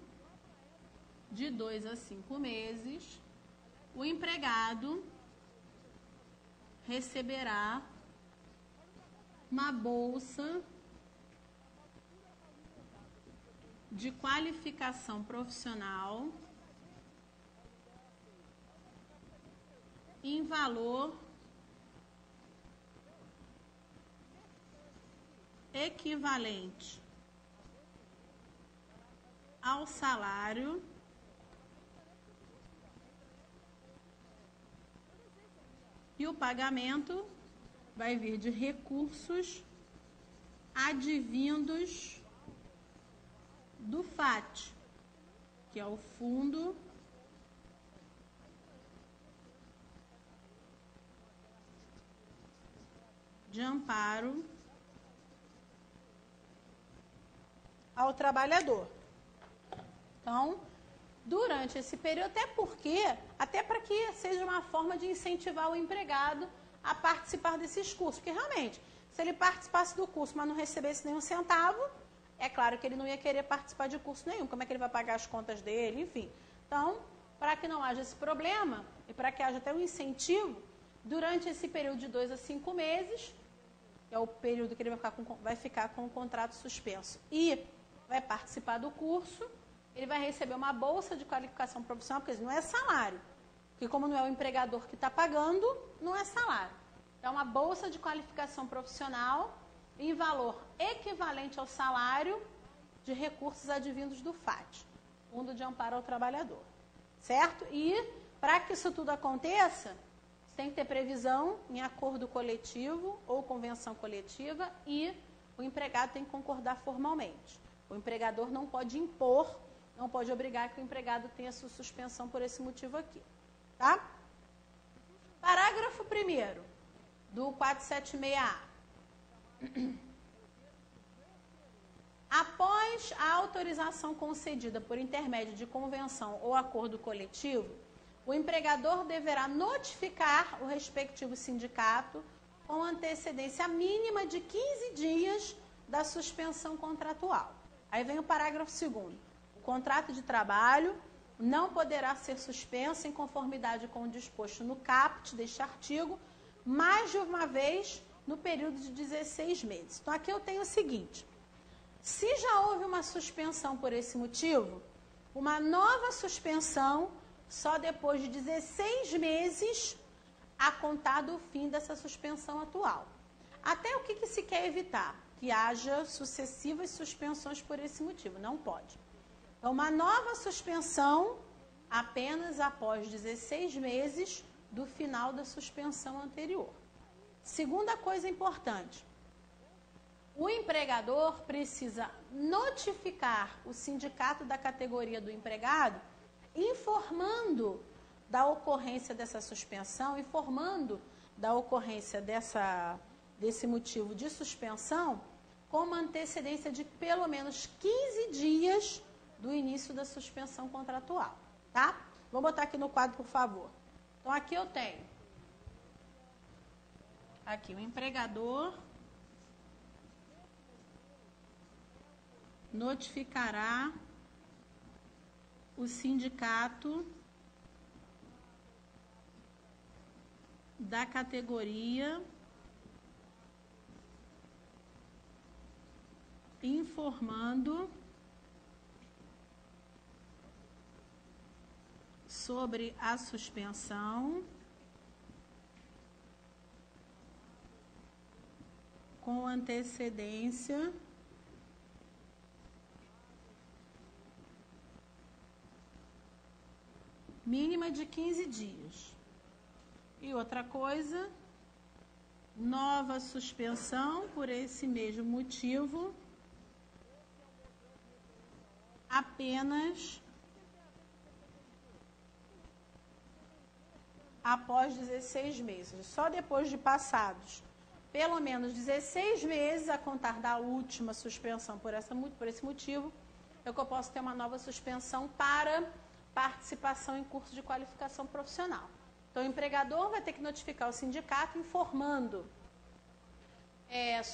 de 2 a 5 meses, o empregado receberá uma bolsa de qualificação profissional em valor equivalente ao salário e o pagamento vai vir de recursos advindos do FAT, que é o Fundo de Amparo ao Trabalhador. Então, durante esse período, até para que seja uma forma de incentivar o empregado a participar desses cursos, porque realmente, se ele participasse do curso, mas não recebesse nenhum centavo, é claro que ele não ia querer participar de curso nenhum. Como é que ele vai pagar as contas dele? Enfim. Então, para que não haja esse problema e para que haja até um incentivo, durante esse período de 2 a 5 meses, que é o período que ele vai ficar com o contrato suspenso e vai participar do curso, ele vai receber uma bolsa de qualificação profissional, porque não é salário. Porque como não é o empregador que está pagando, não é salário. É uma bolsa de qualificação profissional em valor equivalente ao salário de recursos advindos do FAT, Fundo de Amparo ao Trabalhador. Certo? E para que isso tudo aconteça, tem que ter previsão em acordo coletivo ou convenção coletiva e o empregado tem que concordar formalmente. O empregador não pode impor, não pode obrigar que o empregado tenha sua suspensão por esse motivo aqui. Tá? Parágrafo 1º do 476A. Após a autorização concedida por intermédio de convenção ou acordo coletivo, o empregador deverá notificar o respectivo sindicato com antecedência mínima de 15 dias da suspensão contratual. Aí vem o parágrafo 2º. O contrato de trabalho não poderá ser suspenso em conformidade com o disposto no caput deste artigo mais de uma vez no período de 16 meses. Então, aqui eu tenho o seguinte. Se já houve uma suspensão por esse motivo, uma nova suspensão só depois de 16 meses a contar do fim dessa suspensão atual. Até o que se quer evitar? Que haja sucessivas suspensões por esse motivo. Não pode. Então, uma nova suspensão apenas após 16 meses do final da suspensão anterior. Segunda coisa importante. O empregador precisa notificar o sindicato da categoria do empregado, informando da ocorrência dessa suspensão, informando da ocorrência desse motivo de suspensão, com uma antecedência de pelo menos 15 dias do início da suspensão contratual, tá? Vamos botar aqui no quadro, por favor. Então, aqui eu tenho aqui o empregador notificará o sindicato da categoria informando sobre a suspensão com antecedência mínima de 15 dias. E outra coisa, nova suspensão por esse mesmo motivo, apenas após 16 meses. Só depois de passados pelo menos 16 meses a contar da última suspensão por esse motivo, é que eu posso ter uma nova suspensão para participação em curso de qualificação profissional. Então, o empregador vai ter que notificar o sindicato informando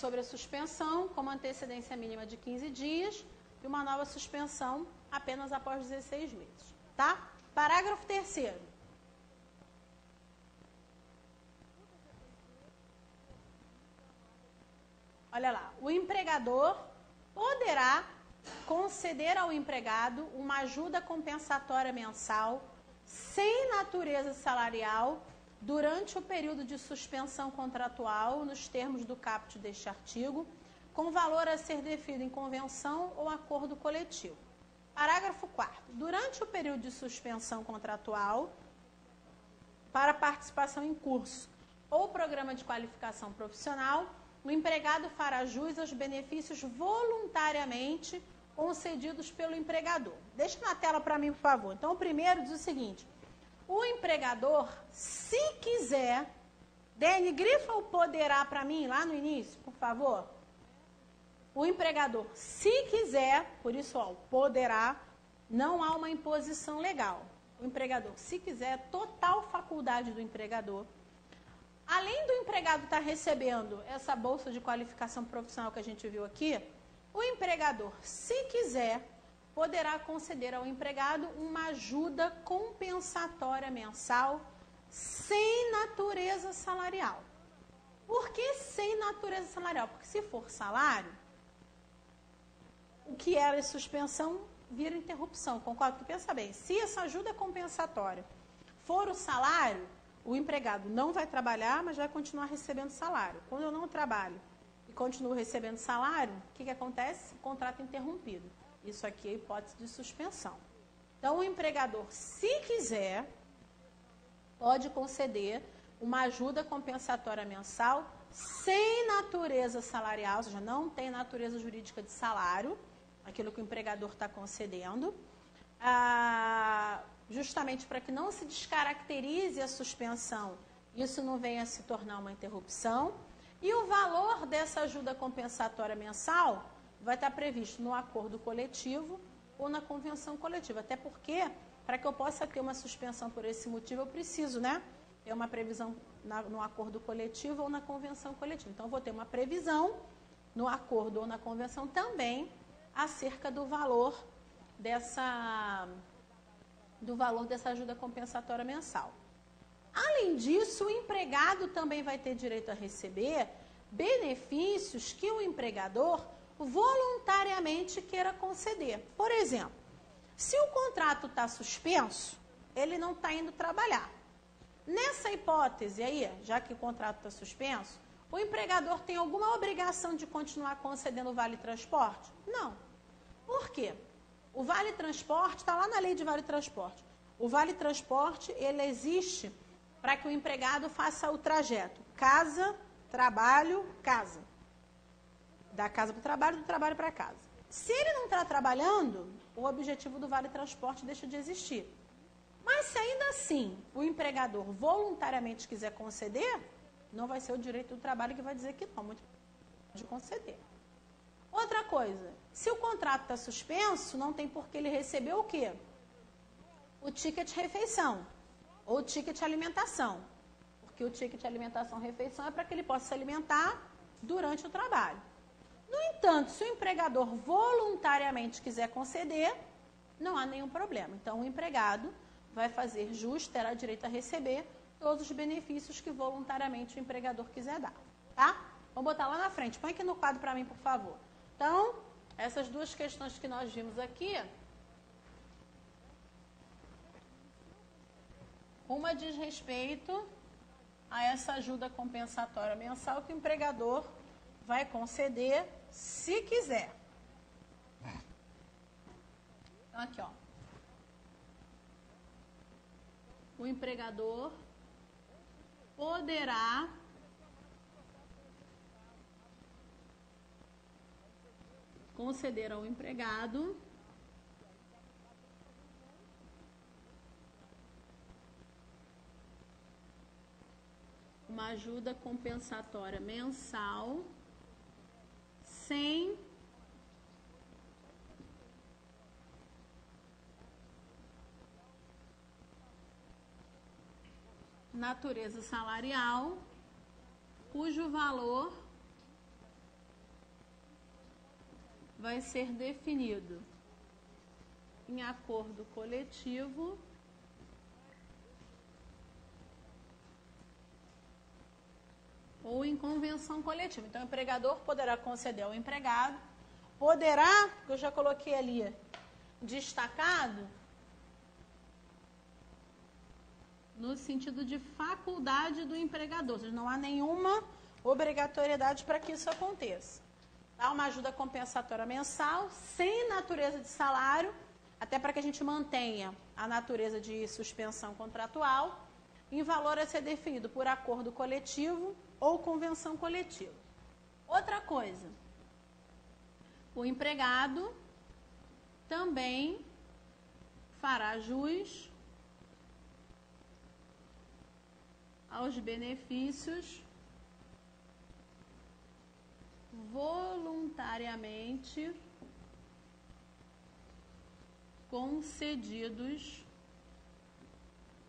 sobre a suspensão, com uma antecedência mínima de 15 dias, e uma nova suspensão apenas após 16 meses. Tá? Parágrafo 3º. Olha lá, o empregador poderá conceder ao empregado uma ajuda compensatória mensal sem natureza salarial durante o período de suspensão contratual nos termos do caput deste artigo, com valor a ser definido em convenção ou acordo coletivo. Parágrafo 4º. Durante o período de suspensão contratual para participação em curso ou programa de qualificação profissional, o empregado fará jus aos benefícios voluntariamente concedidos pelo empregador. Deixa na tela para mim, por favor. Então, o primeiro diz o seguinte: o empregador, se quiser, Dene, grifa o poderá para mim lá no início, por favor. O empregador, se quiser, por isso, ó, poderá, não há uma imposição legal. O empregador, se quiser, total faculdade do empregador. Além do empregado estar recebendo essa bolsa de qualificação profissional que a gente viu aqui, o empregador, se quiser, poderá conceder ao empregado uma ajuda compensatória mensal sem natureza salarial. Por que sem natureza salarial? Porque se for salário, o que era suspensão vira interrupção, concorda? Porque pensa bem, se essa ajuda compensatória for o salário, o empregado não vai trabalhar, mas vai continuar recebendo salário. Quando eu não trabalho e continuo recebendo salário, o que acontece? Contrato interrompido. Isso aqui é hipótese de suspensão. Então, o empregador, se quiser, pode conceder uma ajuda compensatória mensal sem natureza salarial, ou seja, não tem natureza jurídica de salário, aquilo que o empregador está concedendo, justamente para que não se descaracterize a suspensão, isso não venha a se tornar uma interrupção. E o valor dessa ajuda compensatória mensal vai estar previsto no acordo coletivo ou na convenção coletiva. Até porque, para que eu possa ter uma suspensão por esse motivo, eu preciso, né, ter uma previsão no acordo coletivo ou na convenção coletiva. Então, eu vou ter uma previsão no acordo ou na convenção também acerca do valor dessa ajuda compensatória mensal. Além disso, o empregado também vai ter direito a receber benefícios que o empregador voluntariamente queira conceder. Por exemplo, se o contrato está suspenso, ele não está indo trabalhar. Nessa hipótese aí, já que o contrato está suspenso, o empregador tem alguma obrigação de continuar concedendo o Vale Transporte? Não. Por quê? O Vale Transporte está lá na lei de Vale Transporte. O Vale Transporte, ele existe para que o empregado faça o trajeto casa, trabalho, casa. Da casa para o trabalho, do trabalho para casa. Se ele não está trabalhando, o objetivo do Vale Transporte deixa de existir. Mas se ainda assim o empregador voluntariamente quiser conceder, não vai ser o direito do trabalho que vai dizer que não, muito pode conceder. Outra coisa, se o contrato está suspenso, não tem por que ele receber o quê? O ticket refeição ou o ticket alimentação. Porque o ticket alimentação-refeição é para que ele possa se alimentar durante o trabalho. No entanto, se o empregador voluntariamente quiser conceder, não há nenhum problema. Então, o empregado vai fazer jus, terá direito a receber todos os benefícios que voluntariamente o empregador quiser dar. Tá? Vamos botar lá na frente. Põe aqui no quadro para mim, por favor. Então, essas duas questões que nós vimos aqui, Uma diz respeito a essa ajuda compensatória mensal que o empregador vai conceder se quiser. Então, aqui, ó. O empregador poderá conceder ao empregado uma ajuda compensatória mensal sem natureza salarial, cujo valor vai ser definido em acordo coletivo ou em convenção coletiva. Então, o empregador poderá conceder ao empregado, poderá, que eu já coloquei ali, destacado, no sentido de faculdade do empregador, ou seja, não há nenhuma obrigatoriedade para que isso aconteça. Tá? Uma ajuda compensatória mensal, sem natureza de salário, até para que a gente mantenha a natureza de suspensão contratual, em valor a ser definido por acordo coletivo ou convenção coletiva. Outra coisa, o empregado também fará jus aos benefícios voluntariamente concedidos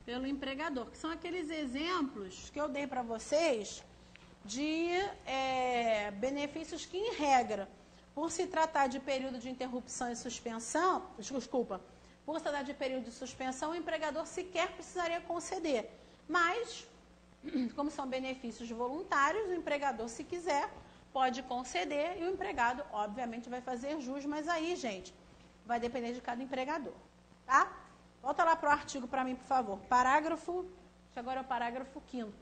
pelo empregador, que são aqueles exemplos que eu dei para vocês de benefícios que, em regra, por se tratar de período de interrupção e suspensão, por se tratar de período de suspensão, o empregador sequer precisaria conceder. Mas, como são benefícios voluntários, o empregador, se quiser, pode conceder e o empregado, obviamente, vai fazer jus, mas aí, gente, vai depender de cada empregador, tá? Volta lá para o artigo para mim, por favor. Parágrafo, que agora é o parágrafo 5º.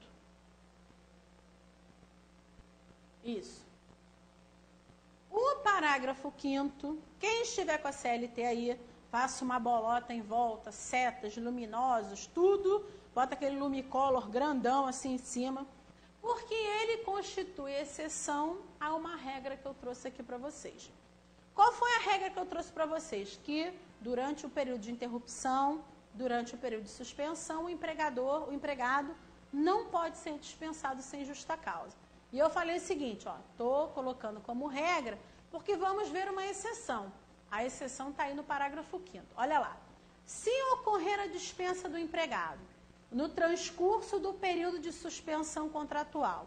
Isso. O parágrafo 5º, quem estiver com a CLT aí, faça uma bolota em volta, setas, luminosos, tudo, bota aquele lumicolor grandão assim em cima, porque ele constitui exceção a uma regra que eu trouxe aqui para vocês. Qual foi a regra que eu trouxe para vocês? Que durante o período de interrupção, durante o período de suspensão, o empregado não pode ser dispensado sem justa causa. E eu falei o seguinte, ó, estou colocando como regra, porque vamos ver uma exceção. A exceção está aí no parágrafo 5º. Olha lá. Se ocorrer a dispensa do empregado no transcurso do período de suspensão contratual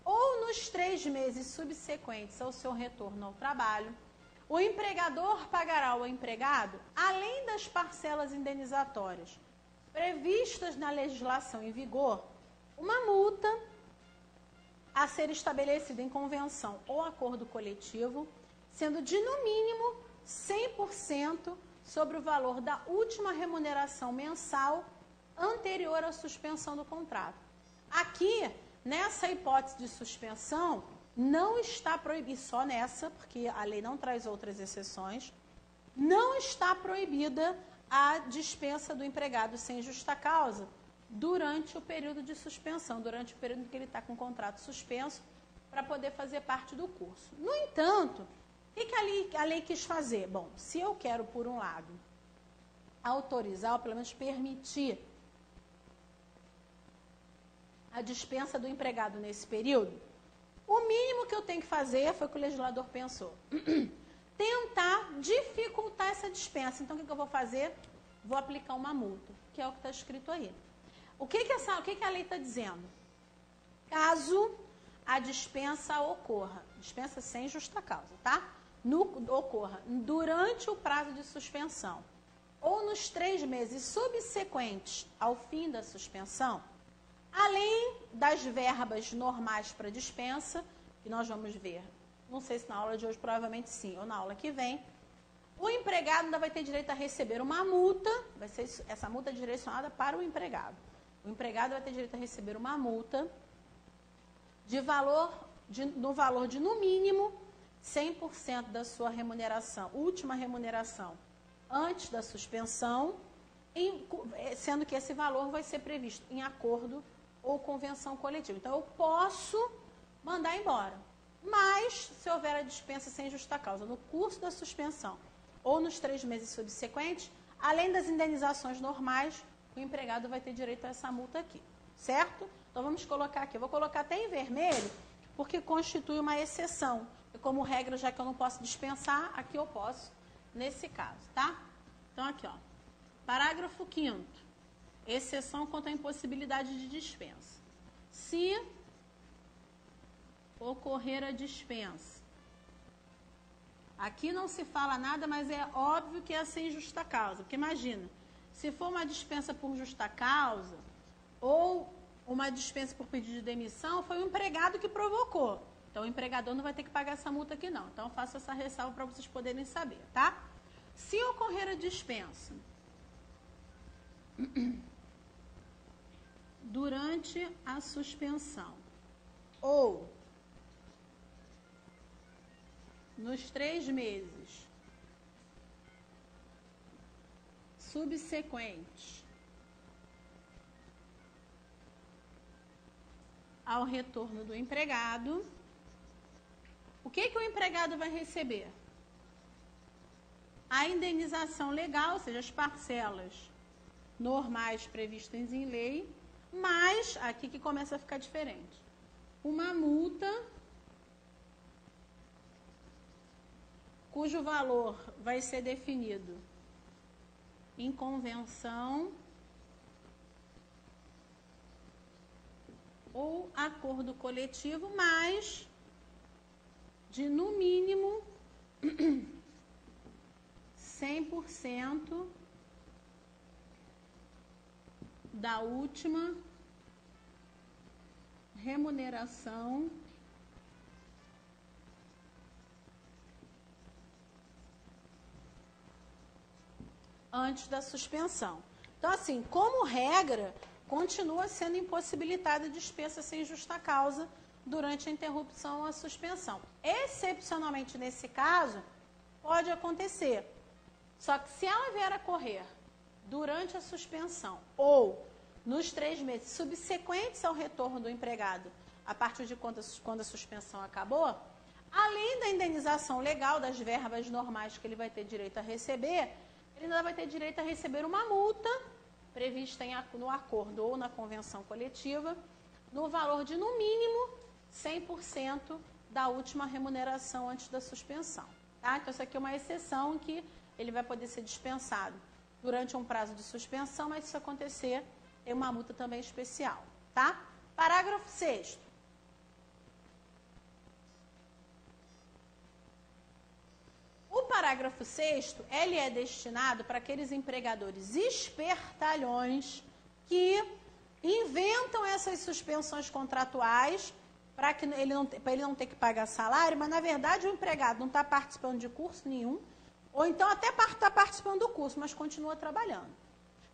ou nos 3 meses subsequentes ao seu retorno ao trabalho, o empregador pagará ao empregado, além das parcelas indenizatórias previstas na legislação em vigor, uma multa a ser estabelecida em convenção ou acordo coletivo, sendo de, no mínimo, 100% sobre o valor da última remuneração mensal anterior à suspensão do contrato. Aqui, nessa hipótese de suspensão, não está proibido, só nessa, porque a lei não traz outras exceções, não está proibida a dispensa do empregado sem justa causa durante o período de suspensão, durante o período em que ele está com o contrato suspenso, para poder fazer parte do curso. No entanto, o que a lei quis fazer? Bom, se eu quero, por um lado, autorizar, ou pelo menos permitir a dispensa do empregado nesse período, o mínimo que eu tenho que fazer, foi o que o legislador pensou, tentar dificultar essa dispensa. Então, o que eu vou fazer? Vou aplicar uma multa, que é o que está escrito aí. O que a lei está dizendo? Caso a dispensa ocorra, dispensa sem justa causa, tá? Ocorra durante o prazo de suspensão ou nos 3 meses subsequentes ao fim da suspensão, além das verbas normais para dispensa, que nós vamos ver, não sei se na aula de hoje, provavelmente sim, ou na aula que vem, o empregado ainda vai ter direito a receber uma multa, vai ser essa multa direcionada para o empregado, O empregado vai ter direito a receber uma multa no valor de, no mínimo, 100% da sua remuneração, última remuneração, antes da suspensão, sendo que esse valor vai ser previsto em acordo ou convenção coletiva. Então, eu posso mandar embora, mas se houver a dispensa sem justa causa no curso da suspensão ou nos 3 meses subsequentes, além das indenizações normais, o empregado vai ter direito a essa multa aqui, certo? Então, vamos colocar aqui. Eu vou colocar até em vermelho, porque constitui uma exceção. E como regra, já que eu não posso dispensar, aqui eu posso, nesse caso, tá? Então, aqui, ó. Parágrafo 5º. Exceção quanto à impossibilidade de dispensa. Se ocorrer a dispensa. Aqui não se fala nada, mas é óbvio que é sem justa causa. Porque imagina, se for uma dispensa por justa causa, ou uma dispensa por pedido de demissão, foi o empregado que provocou. Então, o empregador não vai ter que pagar essa multa aqui, não. Então, eu faço essa ressalva para vocês poderem saber, tá? Se ocorrer a dispensa durante a suspensão ou nos 3 meses subsequentes ao retorno do empregado, o que o empregado vai receber? A indenização legal, ou seja, as parcelas normais previstas em lei, mas, aqui que começa a ficar diferente, uma multa cujo valor vai ser definido em convenção ou acordo coletivo, mas de, no mínimo, 100% da última remuneração antes da suspensão. Então, assim, como regra, continua sendo impossibilitada a dispensa sem justa causa durante a interrupção ou a suspensão. Excepcionalmente, nesse caso, pode acontecer. Só que se ela vier a correr durante a suspensão ou nos 3 meses subsequentes ao retorno do empregado, a partir de quando a suspensão acabou, além da indenização legal das verbas normais que ele vai ter direito a receber, ele ainda vai ter direito a receber uma multa prevista no acordo ou na convenção coletiva, no valor de, no mínimo, 100% da última remuneração antes da suspensão. Tá? Então, isso aqui é uma exceção em que ele vai poder ser dispensado durante um prazo de suspensão, mas se isso acontecer, tem uma multa também especial. Tá? Parágrafo 6º. O parágrafo 6º, ele é destinado para aqueles empregadores espertalhões que inventam essas suspensões contratuais para ele não ter que pagar salário, mas, na verdade, o empregado não está participando de curso nenhum, ou então até está participando do curso, mas continua trabalhando.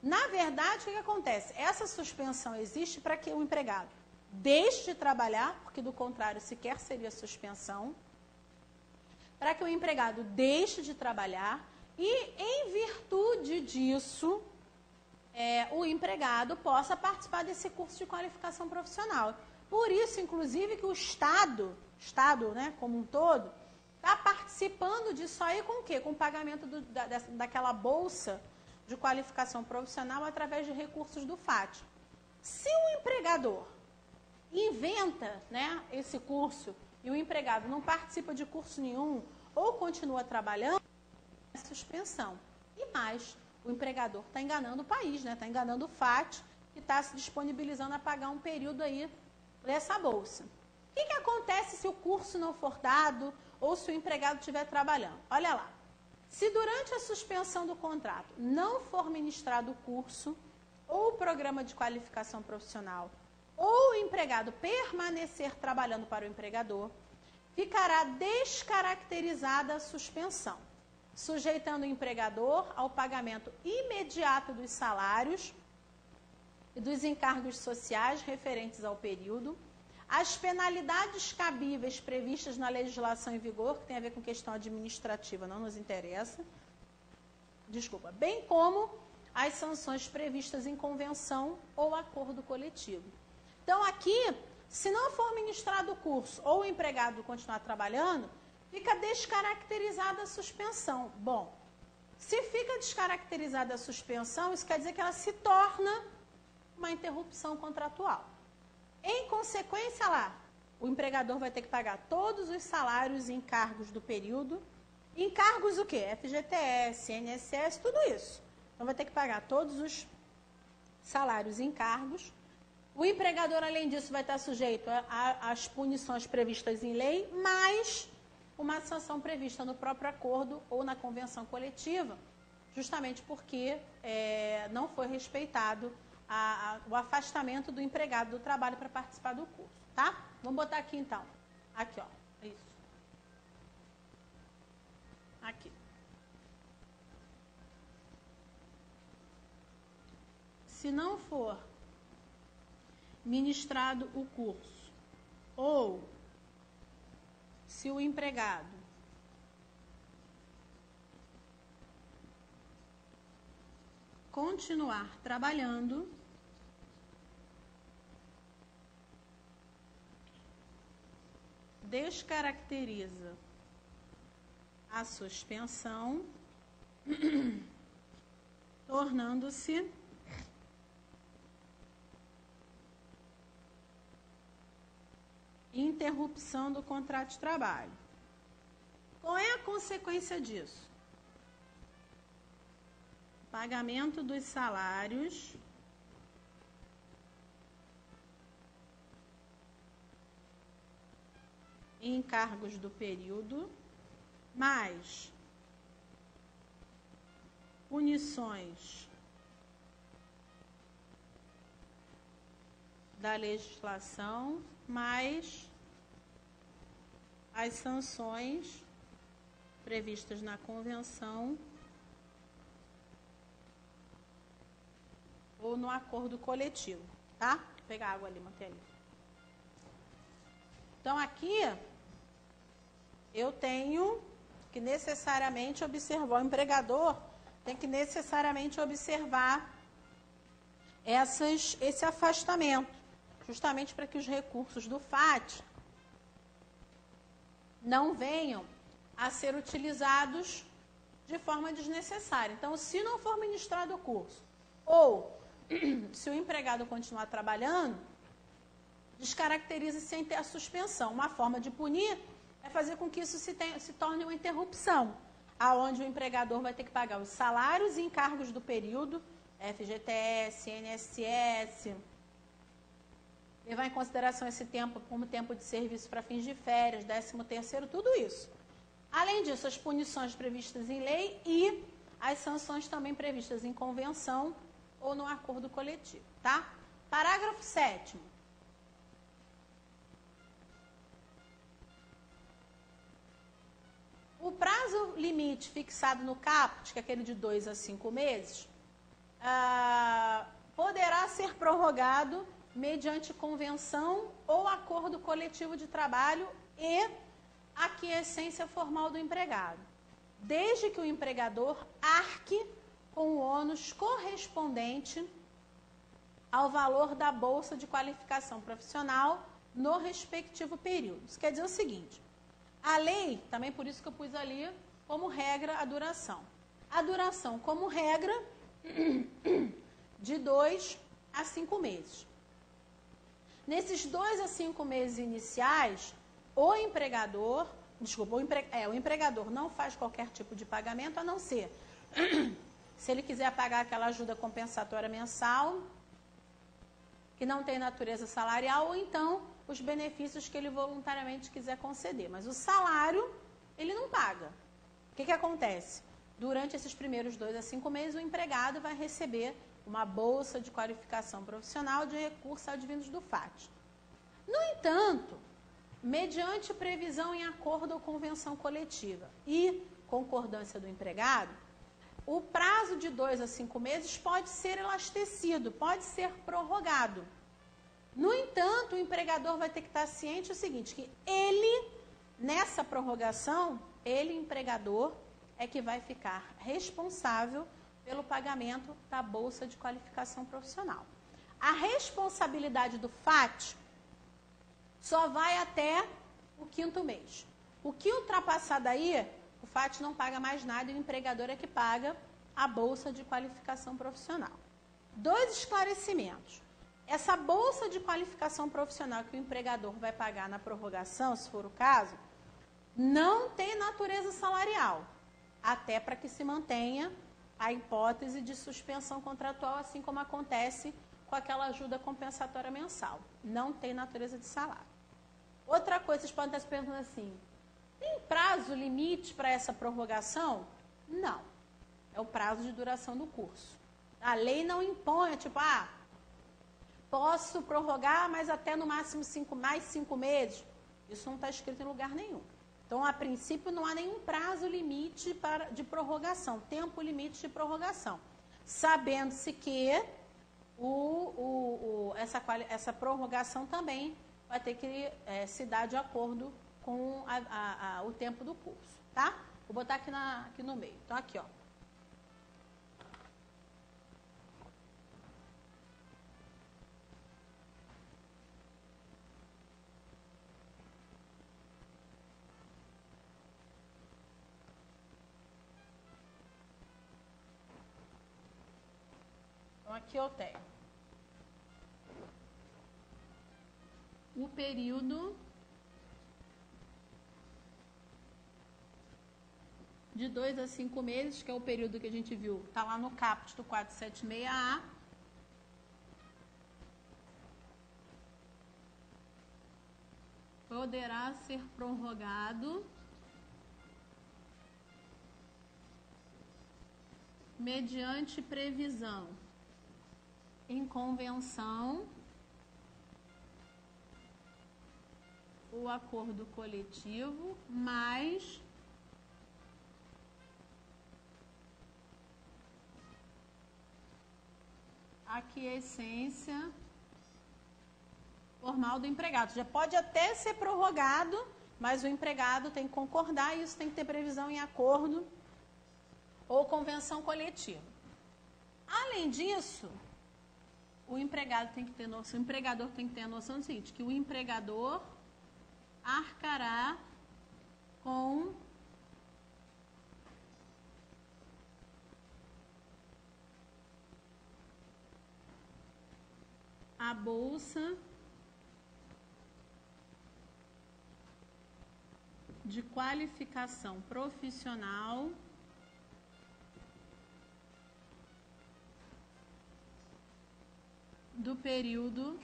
Na verdade, o que acontece? Essa suspensão existe para que o empregado deixe de trabalhar, porque, do contrário, sequer seria suspensão, para que o empregado deixe de trabalhar e, em virtude disso, o empregado possa participar desse curso de qualificação profissional. Por isso, inclusive, que o Estado, né, como um todo, está participando disso aí com o quê? Com o pagamento daquela bolsa de qualificação profissional através de recursos do FAT. Se o empregador inventa, né, esse curso e o empregado não participa de curso nenhum ou continua trabalhando, é suspensão. E mais, o empregador está enganando o país, né? Está enganando o FAT, que está se disponibilizando a pagar um período aí dessa bolsa. O que acontece se o curso não for dado ou se o empregado estiver trabalhando? Olha lá, se durante a suspensão do contrato não for ministrado o curso ou o programa de qualificação profissional, ou o empregado permanecer trabalhando para o empregador, ficará descaracterizada a suspensão, sujeitando o empregador ao pagamento imediato dos salários e dos encargos sociais referentes ao período, as penalidades cabíveis previstas na legislação em vigor, que tem a ver com questão administrativa, não nos interessa, bem como as sanções previstas em convenção ou acordo coletivo. Então, aqui, se não for ministrado o curso ou o empregado continuar trabalhando, fica descaracterizada a suspensão. Bom, se fica descaracterizada a suspensão, isso quer dizer que ela se torna uma interrupção contratual. Em consequência, lá, o empregador vai ter que pagar todos os salários e encargos do período. Encargos o quê? FGTS, INSS, tudo isso. Então, vai ter que pagar todos os salários e encargos. O empregador, além disso, vai estar sujeito às punições previstas em lei, mais uma sanção prevista no próprio acordo ou na convenção coletiva, justamente porque não foi respeitado o afastamento do empregado do trabalho para participar do curso, tá? Vamos botar aqui, então. Aqui, ó. Isso. Aqui. Se não for ministrado o curso, ou se o empregado continuar trabalhando, descaracteriza a suspensão, tornando-se interrupção do contrato de trabalho. Qual é a consequência disso? Pagamento dos salários e encargos do período, mais punições da legislação, mais as sanções previstas na convenção ou no acordo coletivo, tá? Vou pegar água ali, mantém ali. Então, aqui, eu tenho que necessariamente observar, o empregador tem que necessariamente observar esse afastamento, justamente para que os recursos do FAT não venham a ser utilizados de forma desnecessária. Então, se não for ministrado o curso, ou se o empregado continuar trabalhando, descaracteriza-se a suspensão. Uma forma de punir é fazer com que isso se torne uma interrupção, aonde o empregador vai ter que pagar os salários e encargos do período, FGTS, INSS, levar em consideração esse tempo como tempo de serviço para fins de férias, 13º, tudo isso. Além disso, as punições previstas em lei e as sanções também previstas em convenção ou no acordo coletivo, tá? Parágrafo 7º. O prazo limite fixado no caput, que é aquele de 2 a 5 meses, poderá ser prorrogado mediante convenção ou acordo coletivo de trabalho e aquiescência formal do empregado, desde que o empregador arque com o ônus correspondente ao valor da bolsa de qualificação profissional no respectivo período. Isso quer dizer o seguinte: a lei, também por isso que eu pus ali como regra a duração. A duração, como regra, de 2 a 5 meses. Nesses 2 a 5 meses iniciais, o empregador não faz qualquer tipo de pagamento, a não ser se ele quiser pagar aquela ajuda compensatória mensal, que não tem natureza salarial, ou então os benefícios que ele voluntariamente quiser conceder. Mas o salário, ele não paga. O que acontece? Durante esses primeiros 2 a 5 meses, o empregado vai receber uma bolsa de qualificação profissional de recursos advindos do FAT. No entanto, mediante previsão em acordo ou convenção coletiva e concordância do empregado, o prazo de 2 a 5 meses pode ser elastecido, pode ser prorrogado. No entanto, o empregador vai ter que estar ciente do seguinte, que ele, nessa prorrogação, ele, empregador, é que vai ficar responsável pelo pagamento da Bolsa de Qualificação Profissional. A responsabilidade do FAT só vai até o 5º mês. O que ultrapassar daí, o FAT não paga mais nada e o empregador é que paga a Bolsa de Qualificação Profissional. 2 esclarecimentos. Essa Bolsa de Qualificação Profissional que o empregador vai pagar na prorrogação, se for o caso, não tem natureza salarial, até para que se mantenha a hipótese de suspensão contratual, assim como acontece com aquela ajuda compensatória mensal. Não tem natureza de salário. Outra coisa, vocês podem estar se perguntando assim, tem prazo limite para essa prorrogação? Não. É o prazo de duração do curso. A lei não impõe, tipo, posso prorrogar, mas até no máximo mais 5 meses. Isso não está escrito em lugar nenhum. Então, a princípio, não há nenhum prazo limite de prorrogação, tempo limite de prorrogação. Sabendo-se que essa prorrogação também vai ter que se dar de acordo com o tempo do curso, tá? Vou botar aqui no meio. Então, aqui, ó. Então, aqui eu tenho o período de 2 a 5 meses, que é o período que a gente viu, está lá no caput do 476A. Poderá ser prorrogado mediante previsão em convenção ou acordo coletivo, mais aquiescência formal do empregado. Já pode até ser prorrogado, mas o empregado tem que concordar e isso tem que ter previsão em acordo ou convenção coletiva. Além disso, o empregador tem que ter a noção do seguinte, que o empregador arcará com a Bolsa de Qualificação Profissional do período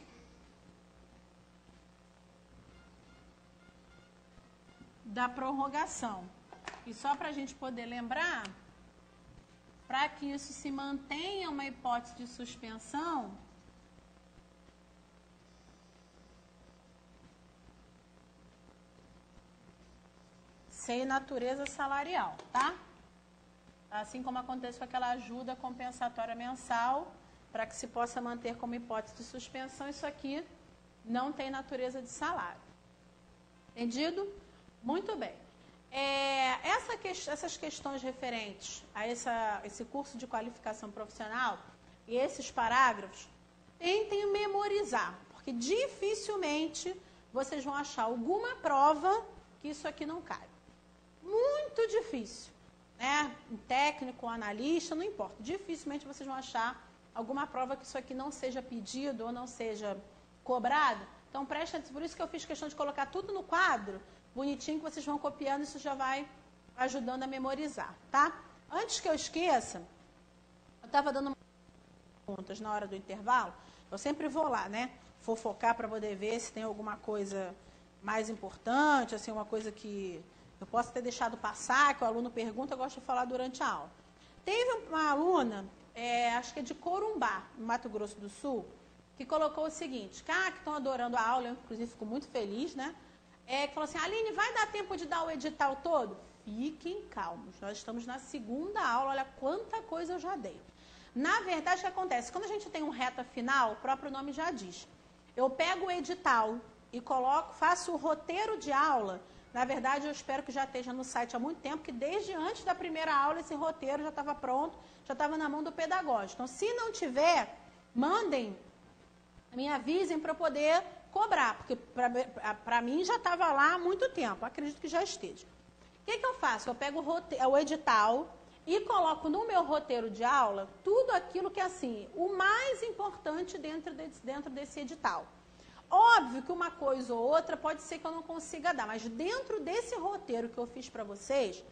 da prorrogação. E só para a gente poder lembrar, para que isso se mantenha uma hipótese de suspensão, sem natureza salarial, tá? Assim como acontece com aquela ajuda compensatória mensal, para que se possa manter como hipótese de suspensão, isso aqui não tem natureza de salário. Entendido? Muito bem. Essas questões referentes a esse curso de qualificação profissional e esses parágrafos, tentem memorizar, porque dificilmente vocês vão achar alguma prova que isso aqui não cai. Muito difícil, né? Um técnico, um analista, não importa. Dificilmente vocês vão achar alguma prova que isso aqui não seja pedido ou não seja cobrado. Então, presta atenção. Por isso que eu fiz questão de colocar tudo no quadro, bonitinho, que vocês vão copiando, isso já vai ajudando a memorizar, tá? Antes que eu esqueça, eu estava dando perguntas na hora do intervalo, eu sempre vou lá, né? Fofocar para poder ver se tem alguma coisa mais importante, assim, uma coisa que eu posso ter deixado passar, que o aluno pergunta, eu gosto de falar durante a aula. Teve uma aluna, acho que é de Corumbá, no Mato Grosso do Sul, que colocou o seguinte, que estão adorando a aula, eu inclusive fico muito feliz, né? Que falou assim, Aline, vai dar tempo de dar o edital todo? Fiquem calmos. Nós estamos na segunda aula, olha quanta coisa eu já dei. Na verdade, o que acontece? Quando a gente tem um reta final, o próprio nome já diz. Eu pego o edital e coloco, faço o roteiro de aula. Na verdade, eu espero que já esteja no site há muito tempo, que desde antes da primeira aula esse roteiro já estava pronto, já estava na mão do pedagógico. Então, se não tiver, mandem, me avisem para eu poder cobrar, porque para mim já estava lá há muito tempo, acredito que já esteja. O que eu faço? Eu pego o edital e coloco no meu roteiro de aula tudo aquilo que é assim, o mais importante dentro desse edital. Óbvio que uma coisa ou outra pode ser que eu não consiga dar, mas dentro desse roteiro que eu fiz para vocês,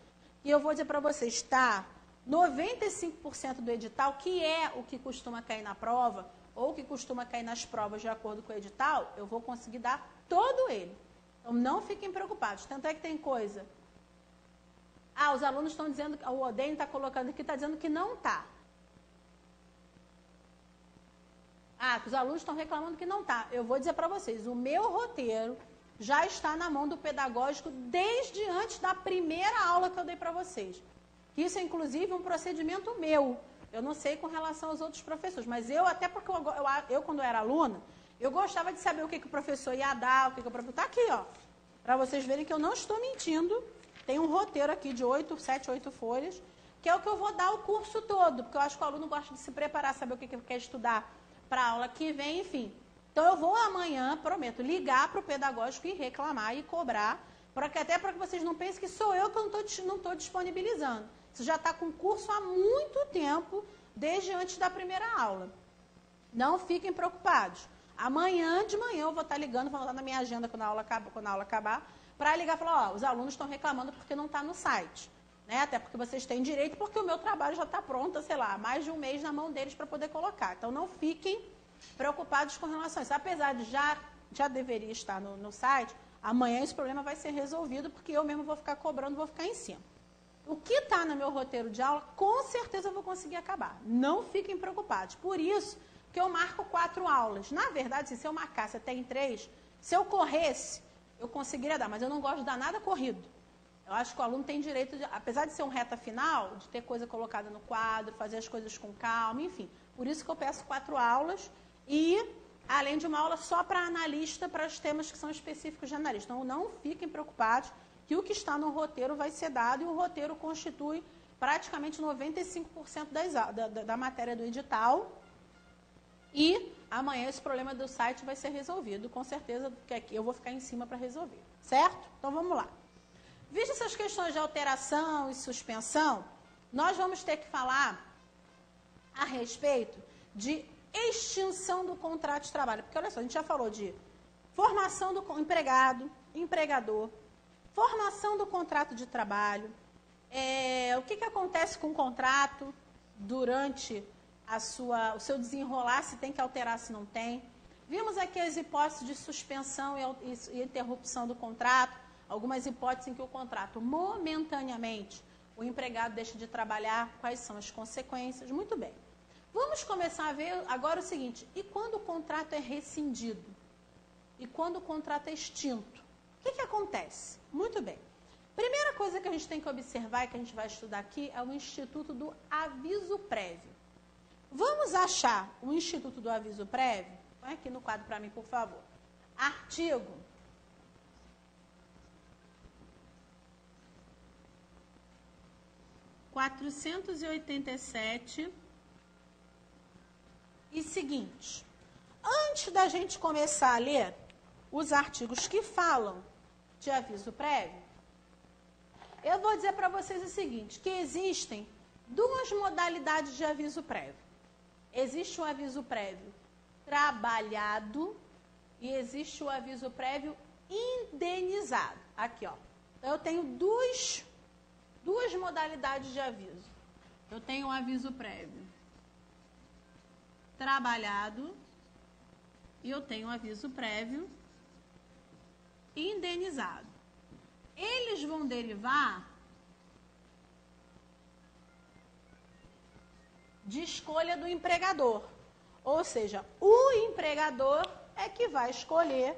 e eu vou dizer para vocês, está 95% do edital, que é o que costuma cair na prova, ou que costuma cair nas provas de acordo com o edital, eu vou conseguir dar todo ele. Então, não fiquem preocupados. Tanto é que tem coisa... os alunos estão dizendo, o Odênio está colocando aqui, está dizendo que não está. Que os alunos estão reclamando que não está. Eu vou dizer para vocês, o meu roteiro já está na mão do pedagógico desde antes da primeira aula que eu dei para vocês. Isso é, inclusive, um procedimento meu. Eu não sei com relação aos outros professores, mas até porque eu quando era aluna, eu gostava de saber o que o professor ia dar, o que o professor... Está aqui, ó, para vocês verem que eu não estou mentindo. Tem um roteiro aqui de 7, 8 folhas, que é o que eu vou dar o curso todo, porque eu acho que o aluno gosta de se preparar, saber o que quer estudar para a aula que vem, enfim. Então, eu vou amanhã, prometo, ligar para o pedagógico e reclamar e cobrar, até para que vocês não pensem que sou eu que não estou disponibilizando. Isso já está com curso há muito tempo, desde antes da primeira aula. Não fiquem preocupados. Amanhã de manhã eu vou estar ligando, vou anotar na minha agenda quando a aula acabar, para ligar e falar, os alunos estão reclamando porque não está no site. Né? Até porque vocês têm direito, porque o meu trabalho já está pronto, sei lá, há mais de um mês na mão deles para poder colocar. Então, não fiquem preocupados com relação a isso. Apesar de já deveria estar no site, amanhã esse problema vai ser resolvido, porque eu mesmo vou ficar cobrando, vou ficar em cima. O que está no meu roteiro de aula, com certeza eu vou conseguir acabar. Não fiquem preocupados. Por isso que eu marco 4 aulas. Na verdade, se eu marcasse até em 3, se eu corresse, eu conseguiria dar, mas eu não gosto de dar nada corrido. Eu acho que o aluno tem direito, apesar de ser um reta final, de ter coisa colocada no quadro, fazer as coisas com calma, enfim. Por isso que eu peço 4 aulas e, além de uma aula só para analista, para os temas que são específicos de analista. Então, não fiquem preocupados que o que está no roteiro vai ser dado e o roteiro constitui praticamente 95% da matéria do edital. E amanhã esse problema do site vai ser resolvido, com certeza, porque aqui eu vou ficar em cima para resolver, certo? Então, vamos lá. Visto essas questões de alteração e suspensão, nós vamos ter que falar a respeito de extinção do contrato de trabalho. Porque, olha só, a gente já falou de formação do empregado, empregador, formação do contrato de trabalho, o que acontece com o contrato durante o seu desenrolar, se tem que alterar, se não tem. Vimos aqui as hipóteses de suspensão e interrupção do contrato, algumas hipóteses em que o contrato, momentaneamente, o empregado deixa de trabalhar, quais são as consequências. Muito bem. Vamos começar a ver agora o seguinte, e quando o contrato é rescindido? E quando o contrato é extinto? O que acontece? Muito bem. Primeira coisa que a gente tem que observar e que a gente vai estudar aqui é o Instituto do Aviso Prévio. Vamos achar o Instituto do Aviso Prévio? Põe aqui no quadro para mim, por favor. Artigo 487 e seguinte. Antes da gente começar a ler os artigos que falam de aviso prévio, eu vou dizer para vocês o seguinte, que existem 2 modalidades de aviso prévio. Existe o aviso prévio trabalhado e existe o aviso prévio indenizado. Aqui, ó. Então, eu tenho duas modalidades de aviso. Eu tenho um aviso prévio trabalhado e eu tenho um aviso prévio indenizado. Eles vão derivar de escolha do empregador. Ou seja, o empregador é que vai escolher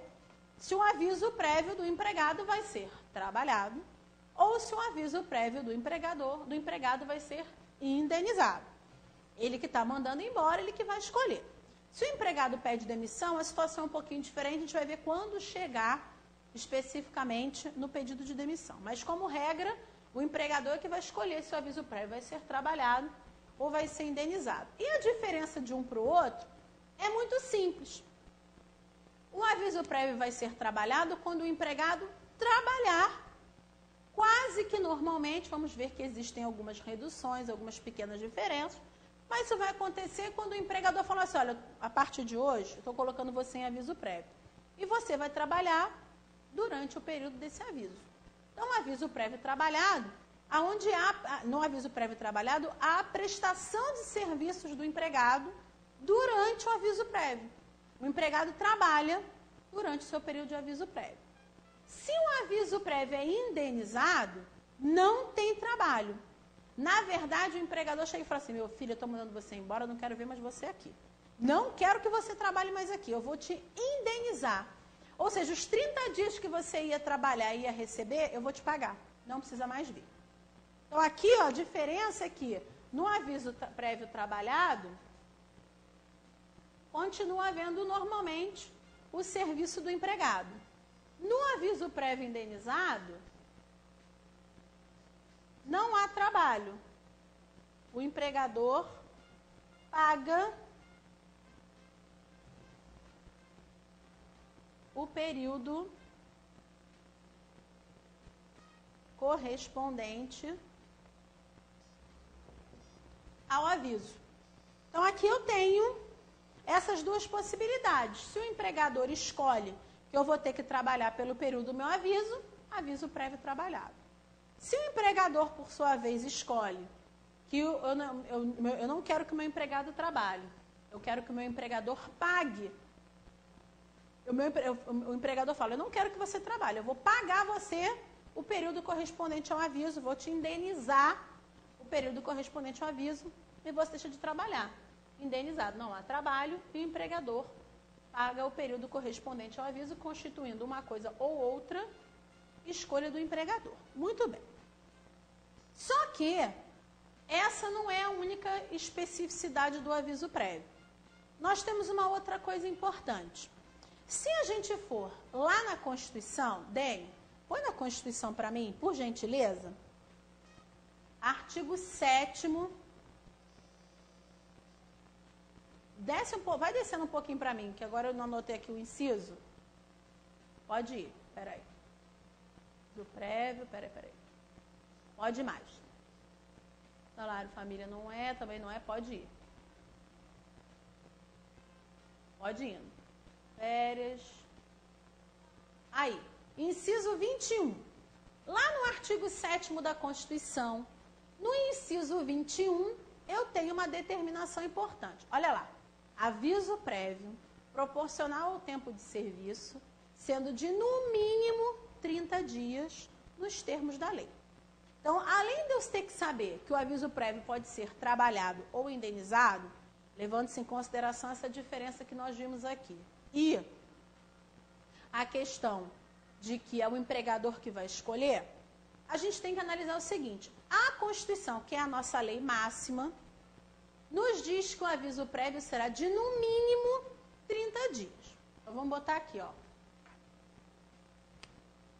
se o aviso prévio do empregado vai ser trabalhado ou se o aviso prévio do empregado vai ser indenizado. Ele que está mandando embora, ele que vai escolher. Se o empregado pede demissão, a situação é um pouquinho diferente, a gente vai ver quando chegar especificamente no pedido de demissão. Mas, como regra, o empregador é que vai escolher se o aviso prévio vai ser trabalhado ou vai ser indenizado. E a diferença de um para o outro é muito simples. O aviso prévio vai ser trabalhado quando o empregado trabalhar. Quase que normalmente, vamos ver que existem algumas reduções, algumas pequenas diferenças, mas isso vai acontecer quando o empregador falar assim, olha, a partir de hoje, eu estou colocando você em aviso prévio. E você vai trabalhar durante o período desse aviso. Então, aviso prévio trabalhado, no aviso prévio trabalhado, há a prestação de serviços do empregado durante o aviso prévio. O empregado trabalha durante o seu período de aviso prévio. Se o aviso prévio é indenizado, não tem trabalho. Na verdade, o empregador chega e fala assim, meu filho, eu estou mandando você embora, eu não quero ver mais você aqui. Não quero que você trabalhe mais aqui, eu vou te indenizar. Ou seja, os 30 dias que você ia trabalhar e ia receber, eu vou te pagar. Não precisa mais vir. Então, aqui, ó, a diferença é que no aviso prévio trabalhado, continua havendo normalmente o serviço do empregado. No aviso prévio indenizado, não há trabalho. O empregador paga o período correspondente ao aviso. Então, aqui eu tenho essas duas possibilidades. Se o empregador escolhe que eu vou ter que trabalhar pelo período do meu aviso, aviso prévio trabalhado. Se o empregador, por sua vez, escolhe que eu não quero que o meu empregado trabalhe, eu quero que o meu empregador pague. O empregador fala, eu não quero que você trabalhe, eu vou pagar você o período correspondente ao aviso, vou te indenizar o período correspondente ao aviso e você deixa de trabalhar. Indenizado, não há trabalho e o empregador paga o período correspondente ao aviso, constituindo uma coisa ou outra escolha do empregador. Muito bem. Só que essa não é a única especificidade do aviso prévio. Nós temos uma outra coisa importante. Se a gente for lá na Constituição, Dene, põe na Constituição para mim, por gentileza, artigo 7º, vai descendo um pouquinho para mim, que agora eu não anotei aqui o inciso. Pode ir, peraí. Do prévio, peraí. Pode ir mais. Salário, família não é, também não é, pode ir. Pode ir. Férias. Aí, inciso 21. Lá no artigo 7º da Constituição, no inciso 21, eu tenho uma determinação importante. Olha lá. Aviso prévio, proporcional ao tempo de serviço, sendo de, no mínimo, 30 dias, nos termos da lei. Então, além de eu ter que saber que o aviso prévio pode ser trabalhado ou indenizado, levando-se em consideração essa diferença que nós vimos aqui, e a questão de que é o empregador que vai escolher, a gente tem que analisar o seguinte, a Constituição, que é a nossa lei máxima, nos diz que o aviso prévio será de, no mínimo, 30 dias. Então, vamos botar aqui, ó.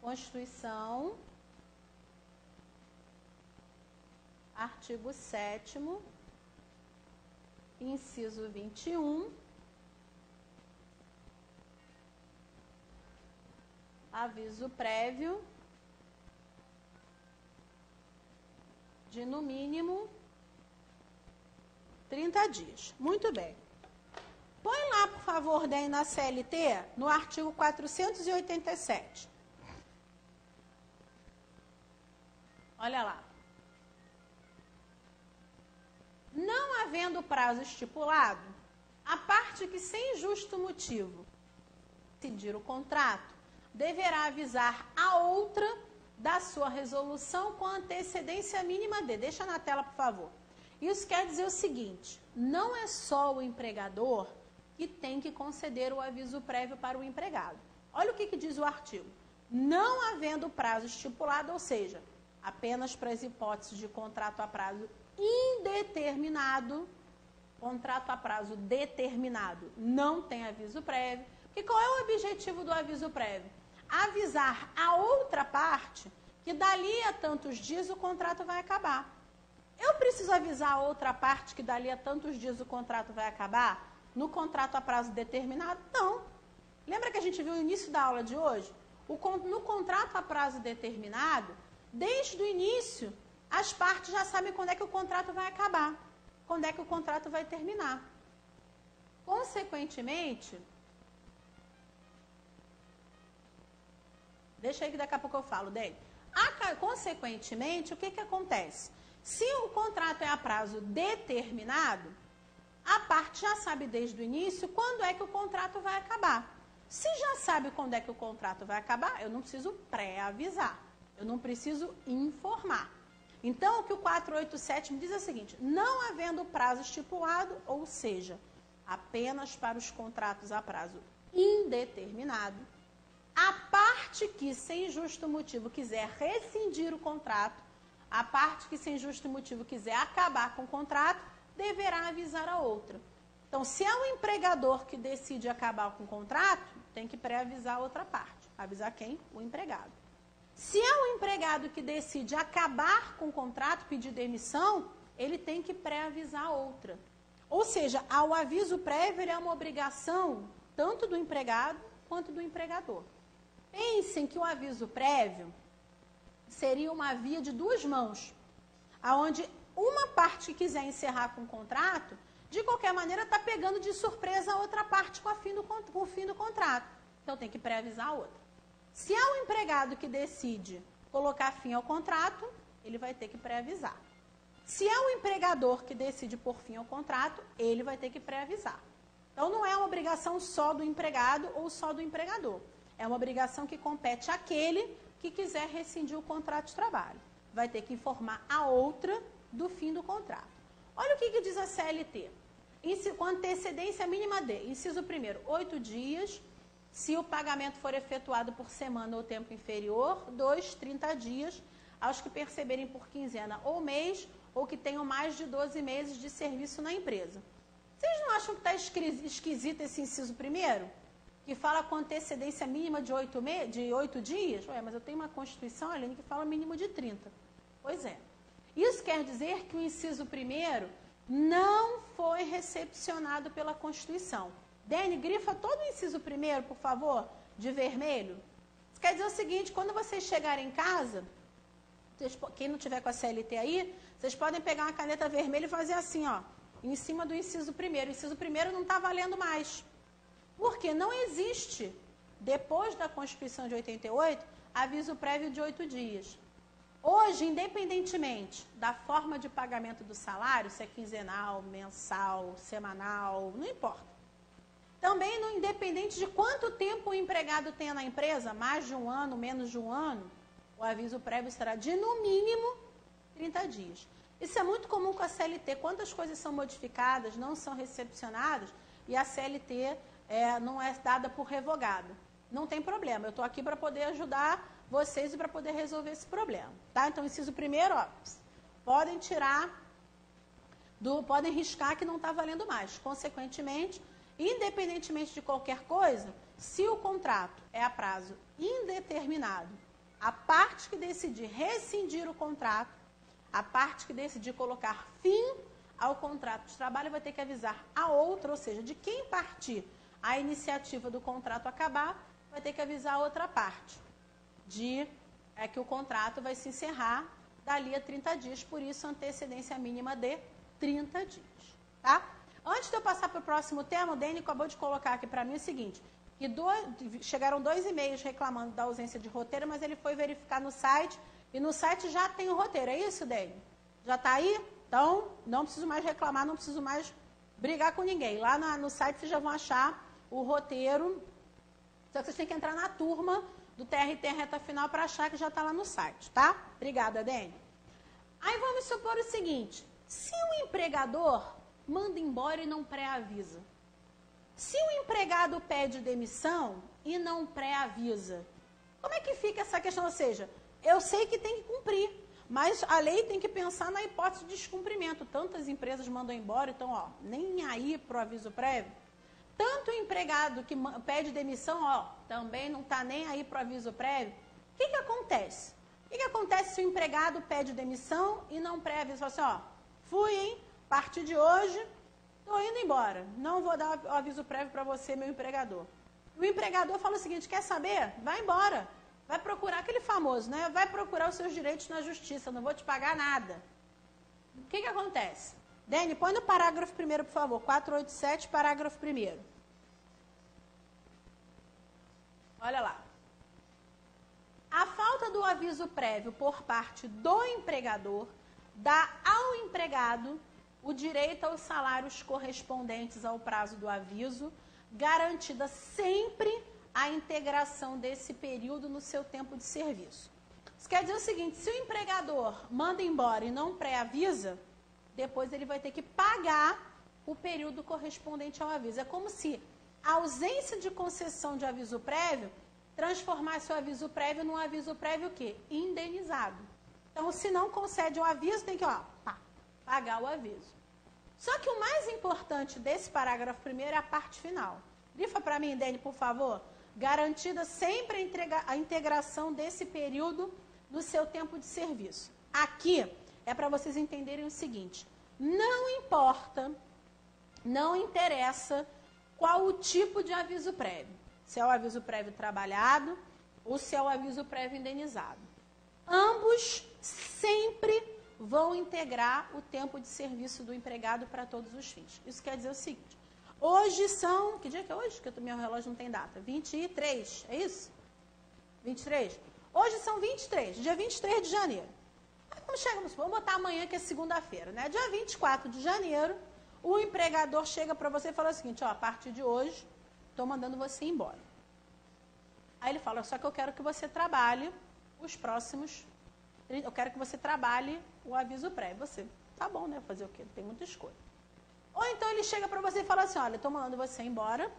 Constituição, artigo 7º, inciso 21, aviso prévio de, no mínimo, 30 dias. Muito bem. Põe lá, por favor, daí na CLT, no artigo 487. Olha lá. Não havendo prazo estipulado, a parte que sem justo motivo decidir o contrato deverá avisar a outra da sua resolução com antecedência mínima de. Deixa na tela, por favor. Isso quer dizer o seguinte, não é só o empregador que tem que conceder o aviso prévio para o empregado. Olha o que diz o artigo. Não havendo prazo estipulado, ou seja, apenas para as hipóteses de contrato a prazo indeterminado. Contrato a prazo determinado não tem aviso prévio. E qual é o objetivo do aviso prévio? Avisar a outra parte que dali a tantos dias o contrato vai acabar. Eu preciso avisar a outra parte que dali a tantos dias o contrato vai acabar? No contrato a prazo determinado? Não. Lembra que a gente viu no início da aula de hoje? No contrato a prazo determinado, desde o início, as partes já sabem quando é que o contrato vai acabar, quando é que o contrato vai terminar. Consequentemente, deixa aí que daqui a pouco eu falo, Dei. Consequentemente, o que acontece? Se o contrato é a prazo determinado, a parte já sabe desde o início quando é que o contrato vai acabar. Se já sabe quando é que o contrato vai acabar, eu não preciso pré-avisar, eu não preciso informar. Então, o que o 487 me diz é o seguinte: não havendo prazo estipulado, ou seja, apenas para os contratos a prazo indeterminado, a parte que, sem justo motivo, quiser rescindir o contrato, a parte que, sem justo motivo, quiser acabar com o contrato, deverá avisar a outra. Então, se é o empregador que decide acabar com o contrato, tem que pré-avisar a outra parte. Avisar quem? O empregado. Se é o empregado que decide acabar com o contrato, pedir demissão, ele tem que pré-avisar a outra. Ou seja, o aviso prévio é uma obrigação tanto do empregado quanto do empregador. Pensem que o aviso prévio seria uma via de duas mãos, aonde uma parte que quiser encerrar com o contrato, de qualquer maneira está pegando de surpresa a outra parte com o fim do contrato. Então tem que pré-avisar a outra. Se é o empregado que decide colocar fim ao contrato, ele vai ter que pré-avisar. Se é o empregador que decide pôr fim ao contrato, ele vai ter que pré-avisar. Então não é uma obrigação só do empregado ou só do empregador. É uma obrigação que compete àquele que quiser rescindir o contrato de trabalho. Vai ter que informar a outra do fim do contrato. Olha o que diz a CLT. Com antecedência mínima de, inciso 1º, 8 dias, se o pagamento for efetuado por semana ou tempo inferior, 2, 30 dias, aos que perceberem por quinzena ou mês, ou que tenham mais de 12 meses de serviço na empresa. Vocês não acham que está esquisito esse inciso 1º? Que fala com antecedência mínima de 8 dias? Ué, mas eu tenho uma Constituição, Aline, que fala mínimo de 30. Pois é. Isso quer dizer que o inciso 1º não foi recepcionado pela Constituição. Dene, grifa todo o inciso 1º, por favor, de vermelho. Isso quer dizer o seguinte: quando vocês chegarem em casa, quem não tiver com a CLT aí, vocês podem pegar uma caneta vermelha e fazer assim, ó, em cima do inciso 1º. O inciso 1º não está valendo mais. Porque não existe, depois da Constituição de 88, aviso prévio de 8 dias. Hoje, independentemente da forma de pagamento do salário, se é quinzenal, mensal, semanal, não importa. Também, independente de quanto tempo o empregado tenha na empresa, mais de um ano, menos de um ano, o aviso prévio será de, no mínimo, 30 dias. Isso é muito comum com a CLT. Quantas coisas são modificadas, não são recepcionadas, e a CLT não é dada por revogada. Não tem problema, eu estou aqui para poder ajudar vocês e para poder resolver esse problema. Tá? Então, inciso 1º, ó, podem podem riscar que não está valendo mais. Consequentemente, independentemente de qualquer coisa, se o contrato é a prazo indeterminado, a parte que decidir rescindir o contrato, a parte que decidir colocar fim ao contrato de trabalho vai ter que avisar a outra, ou seja, de quem partir a iniciativa do contrato acabar, vai ter que avisar a outra parte que o contrato vai se encerrar dali a 30 dias, por isso antecedência mínima de 30 dias. Tá? Antes de eu passar para o próximo tema, o Dene acabou de colocar aqui para mim o seguinte, que chegaram 2 e-mails reclamando da ausência de roteiro, mas ele foi verificar no site, e no site já tem o roteiro. É isso, Dene? Já está aí? Então, não preciso mais reclamar, não preciso mais brigar com ninguém. Lá no site vocês já vão achar o roteiro, só que vocês têm que entrar na turma do TRT Reta Final para achar que já está lá no site, tá? Obrigada, Dene. Aí vamos supor o seguinte, se o empregador manda embora e não pré-avisa, se o empregado pede demissão e não pré-avisa, como é que fica essa questão? Ou seja, eu sei que tem que cumprir, Mas a lei tem que pensar na hipótese de descumprimento. Tantas empresas mandam embora, então, ó, nem aí para o aviso prévio. Tanto o empregado que pede demissão, ó, também não está nem aí para o aviso prévio. O que acontece? O que acontece se o empregado pede demissão e não pré-aviso? Fala assim, ó, fui, hein? A partir de hoje, estou indo embora. Não vou dar o aviso prévio para você, meu empregador. O empregador fala o seguinte, quer saber? Vai embora. Vai procurar aquele famoso, né? Vai procurar os seus direitos na justiça, não vou te pagar nada. O que acontece? Dani, põe no parágrafo primeiro, por favor. 487, parágrafo primeiro. Olha lá. A falta do aviso prévio por parte do empregador dá ao empregado o direito aos salários correspondentes ao prazo do aviso, garantida sempre a integração desse período no seu tempo de serviço. Isso quer dizer o seguinte, se o empregador manda embora e não pré-avisa, depois ele vai ter que pagar o período correspondente ao aviso. É como se a ausência de concessão de aviso prévio transformasse o aviso prévio num aviso prévio o quê? Indenizado. Então, se não concede o aviso, tem que pagar o aviso. Só que o mais importante desse parágrafo primeiro é a parte final. Grifa para mim, Dani, por favor. Garantida sempre a integração desse período no seu tempo de serviço. Aqui é para vocês entenderem o seguinte, não importa, não interessa qual o tipo de aviso prévio, se é o aviso prévio trabalhado ou se é o aviso prévio indenizado. Ambos sempre vão integrar o tempo de serviço do empregado para todos os fins. Isso quer dizer o seguinte, hoje são, que dia que é hoje? Que o meu relógio não tem data, 23, é isso? 23? Hoje são 23, dia 23 de janeiro. Vamos botar amanhã que é segunda-feira, né? Dia 24 de janeiro, o empregador chega para você e fala o seguinte, ó, a partir de hoje, estou mandando você embora. Aí ele fala, só que eu quero que você trabalhe os próximos, eu quero que você trabalhe o aviso prévio. Você, tá bom, né? Fazer o quê? Não tem muita escolha. Ou então ele chega para você e fala assim, olha, estou mandando você embora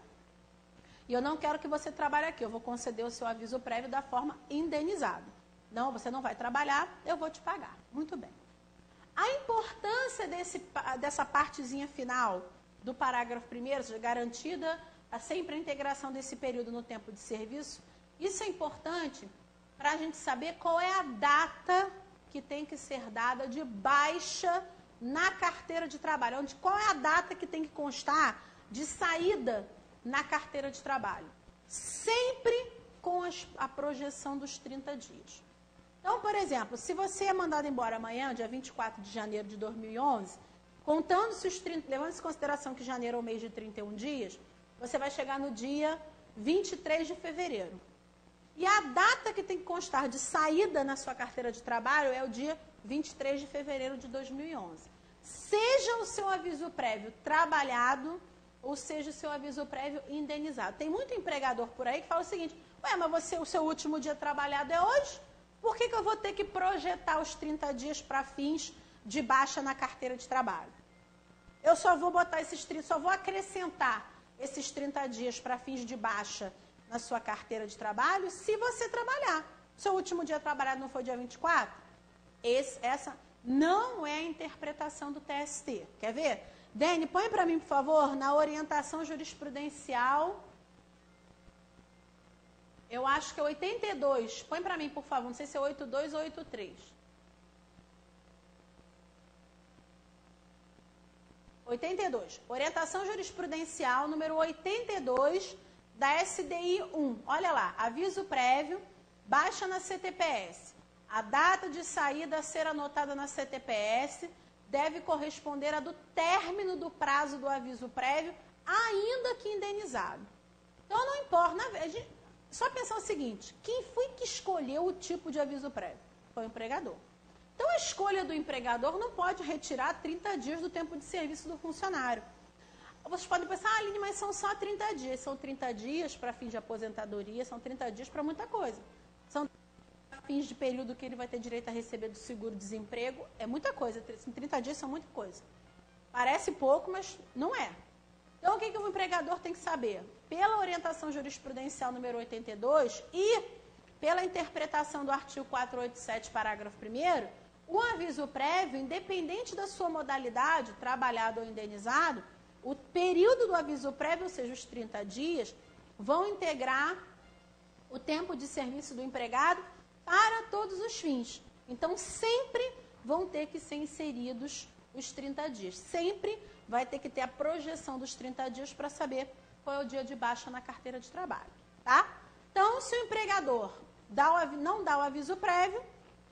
e eu não quero que você trabalhe aqui, eu vou conceder o seu aviso prévio da forma indenizada. Não, você não vai trabalhar, eu vou te pagar. Muito bem. A importância dessa partezinha final do parágrafo primeiro, garantida sempre a integração desse período no tempo de serviço, isso é importante para a gente saber qual é a data que tem que ser dada de baixa na carteira de trabalho. Qual é a data que tem que constar de saída na carteira de trabalho? Sempre com a projeção dos 30 dias. Então, por exemplo, se você é mandado embora amanhã, dia 24 de janeiro de 2011, contando-se os 30, levando em consideração que janeiro é o mês de 31 dias, você vai chegar no dia 23 de fevereiro. E a data que tem que constar de saída na sua carteira de trabalho é o dia 23 de fevereiro de 2011. Seja o seu aviso prévio trabalhado ou seja o seu aviso prévio indenizado. Tem muito empregador por aí que fala o seguinte, ué, mas o seu último dia trabalhado é hoje? Por que eu vou ter que projetar os 30 dias para fins de baixa na carteira de trabalho? Eu só vou botar só vou acrescentar esses 30 dias para fins de baixa na sua carteira de trabalho se você trabalhar. Seu último dia trabalhado não foi dia 24? Essa não é a interpretação do TST. Quer ver? Dani, põe para mim, por favor, na orientação jurisprudencial. Eu acho que é 82. Põe para mim, por favor. Não sei se é 82 ou 83. 82. Orientação jurisprudencial número 82 da SDI 1. Olha lá. Aviso prévio. Baixa na CTPS. A data de saída a ser anotada na CTPS deve corresponder a do término do prazo do aviso prévio, ainda que indenizado. Então, não importa. Só pensar o seguinte, quem foi que escolheu o tipo de aviso prévio? Foi o empregador. Então, a escolha do empregador não pode retirar 30 dias do tempo de serviço do funcionário. Vocês podem pensar, Aline, mas são só 30 dias. São 30 dias para fins de aposentadoria, são 30 dias para muita coisa. São fins de período que ele vai ter direito a receber do seguro-desemprego. É muita coisa, 30 dias são muita coisa. Parece pouco, mas não é. Então, o que o empregador tem que saber? Pela orientação jurisprudencial número 82 e pela interpretação do artigo 487, parágrafo 1º, O aviso prévio, independente da sua modalidade, trabalhado ou indenizado, o período do aviso prévio, ou seja, os 30 dias, vão integrar o tempo de serviço do empregado para todos os fins. Então, sempre vão ter que ser inseridos os 30 dias. Sempre vai ter que ter a projeção dos 30 dias para saber qual é o dia de baixa na carteira de trabalho, tá? Então, se o empregador não dá o aviso prévio,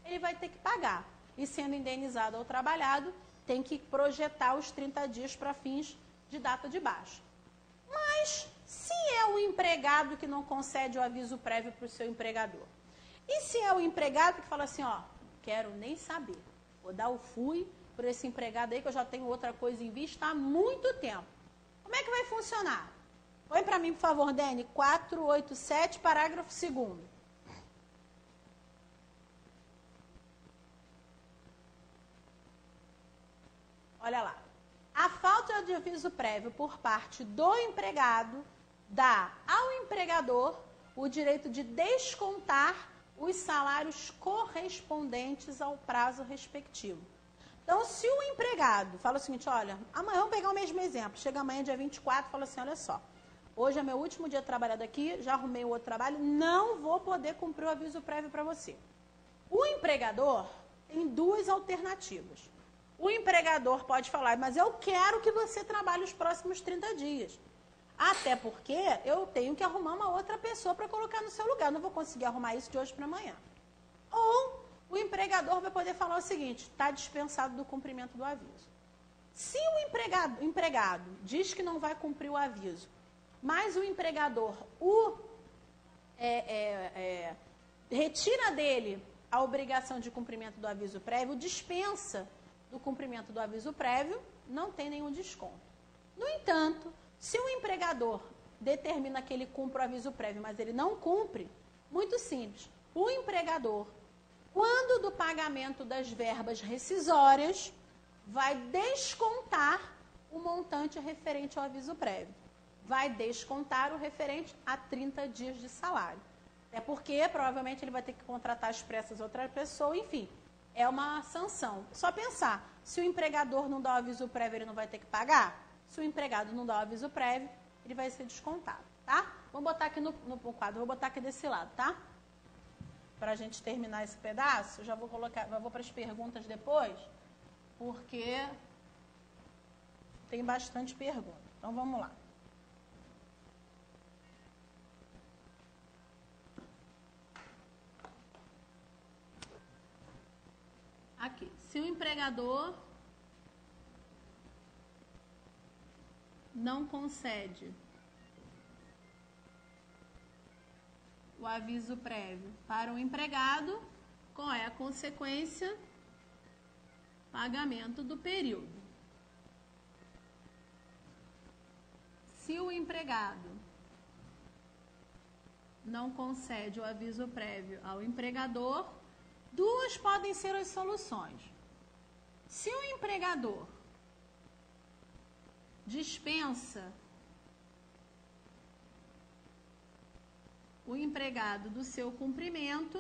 ele vai ter que pagar. E sendo indenizado ou trabalhado, tem que projetar os 30 dias para fins de data de baixa. Mas, se é o empregado que não concede o aviso prévio para o seu empregador? E se é o empregado que fala assim, ó, quero nem saber, vou dar o fui por esse empregado aí que eu já tenho outra coisa em vista há muito tempo. Como é que vai funcionar? Põe para mim, por favor, Dene, 487, parágrafo 2º. Olha lá. A falta de aviso prévio por parte do empregado dá ao empregador o direito de descontar os salários correspondentes ao prazo respectivo. Então, se o empregado fala o seguinte, olha, amanhã, vamos pegar o mesmo exemplo, chega amanhã, dia 24, fala assim, olha só, hoje é meu último dia trabalhado aqui, já arrumei o outro trabalho, não vou poder cumprir o aviso prévio para você. O empregador tem duas alternativas. O empregador pode falar, mas eu quero que você trabalhe os próximos 30 dias. Até porque eu tenho que arrumar uma outra pessoa para colocar no seu lugar. Não vou conseguir arrumar isso de hoje para amanhã. Ou o empregador vai poder falar o seguinte, está dispensado do cumprimento do aviso. Se o empregado diz que não vai cumprir o aviso, mas o empregador retira dele a obrigação de cumprimento do aviso prévio, dispensa do cumprimento do aviso prévio, não tem nenhum desconto. No entanto, se o empregador determina que ele cumpra o aviso prévio, mas ele não cumpre, muito simples, o empregador, quando do pagamento das verbas rescisórias, vai descontar o montante referente ao aviso prévio. Vai descontar o referente a 30 dias de salário. É porque, provavelmente, ele vai ter que contratar às pressas outra pessoa, enfim. É uma sanção. Só pensar, se o empregador não dá o aviso prévio, ele não vai ter que pagar? Se o empregado não dá o aviso prévio, ele vai ser descontado, tá? Vamos botar aqui no quadro, vou botar aqui desse lado, tá? Para a gente terminar esse pedaço, já vou para as perguntas depois, porque tem bastante pergunta. Então, vamos lá. Aqui, se o empregador não concede o aviso prévio para o empregado, qual é a consequência? Pagamento do período. Se o empregado não concede o aviso prévio ao empregador, duas podem ser as soluções. Se o empregador dispensa o empregado do seu cumprimento,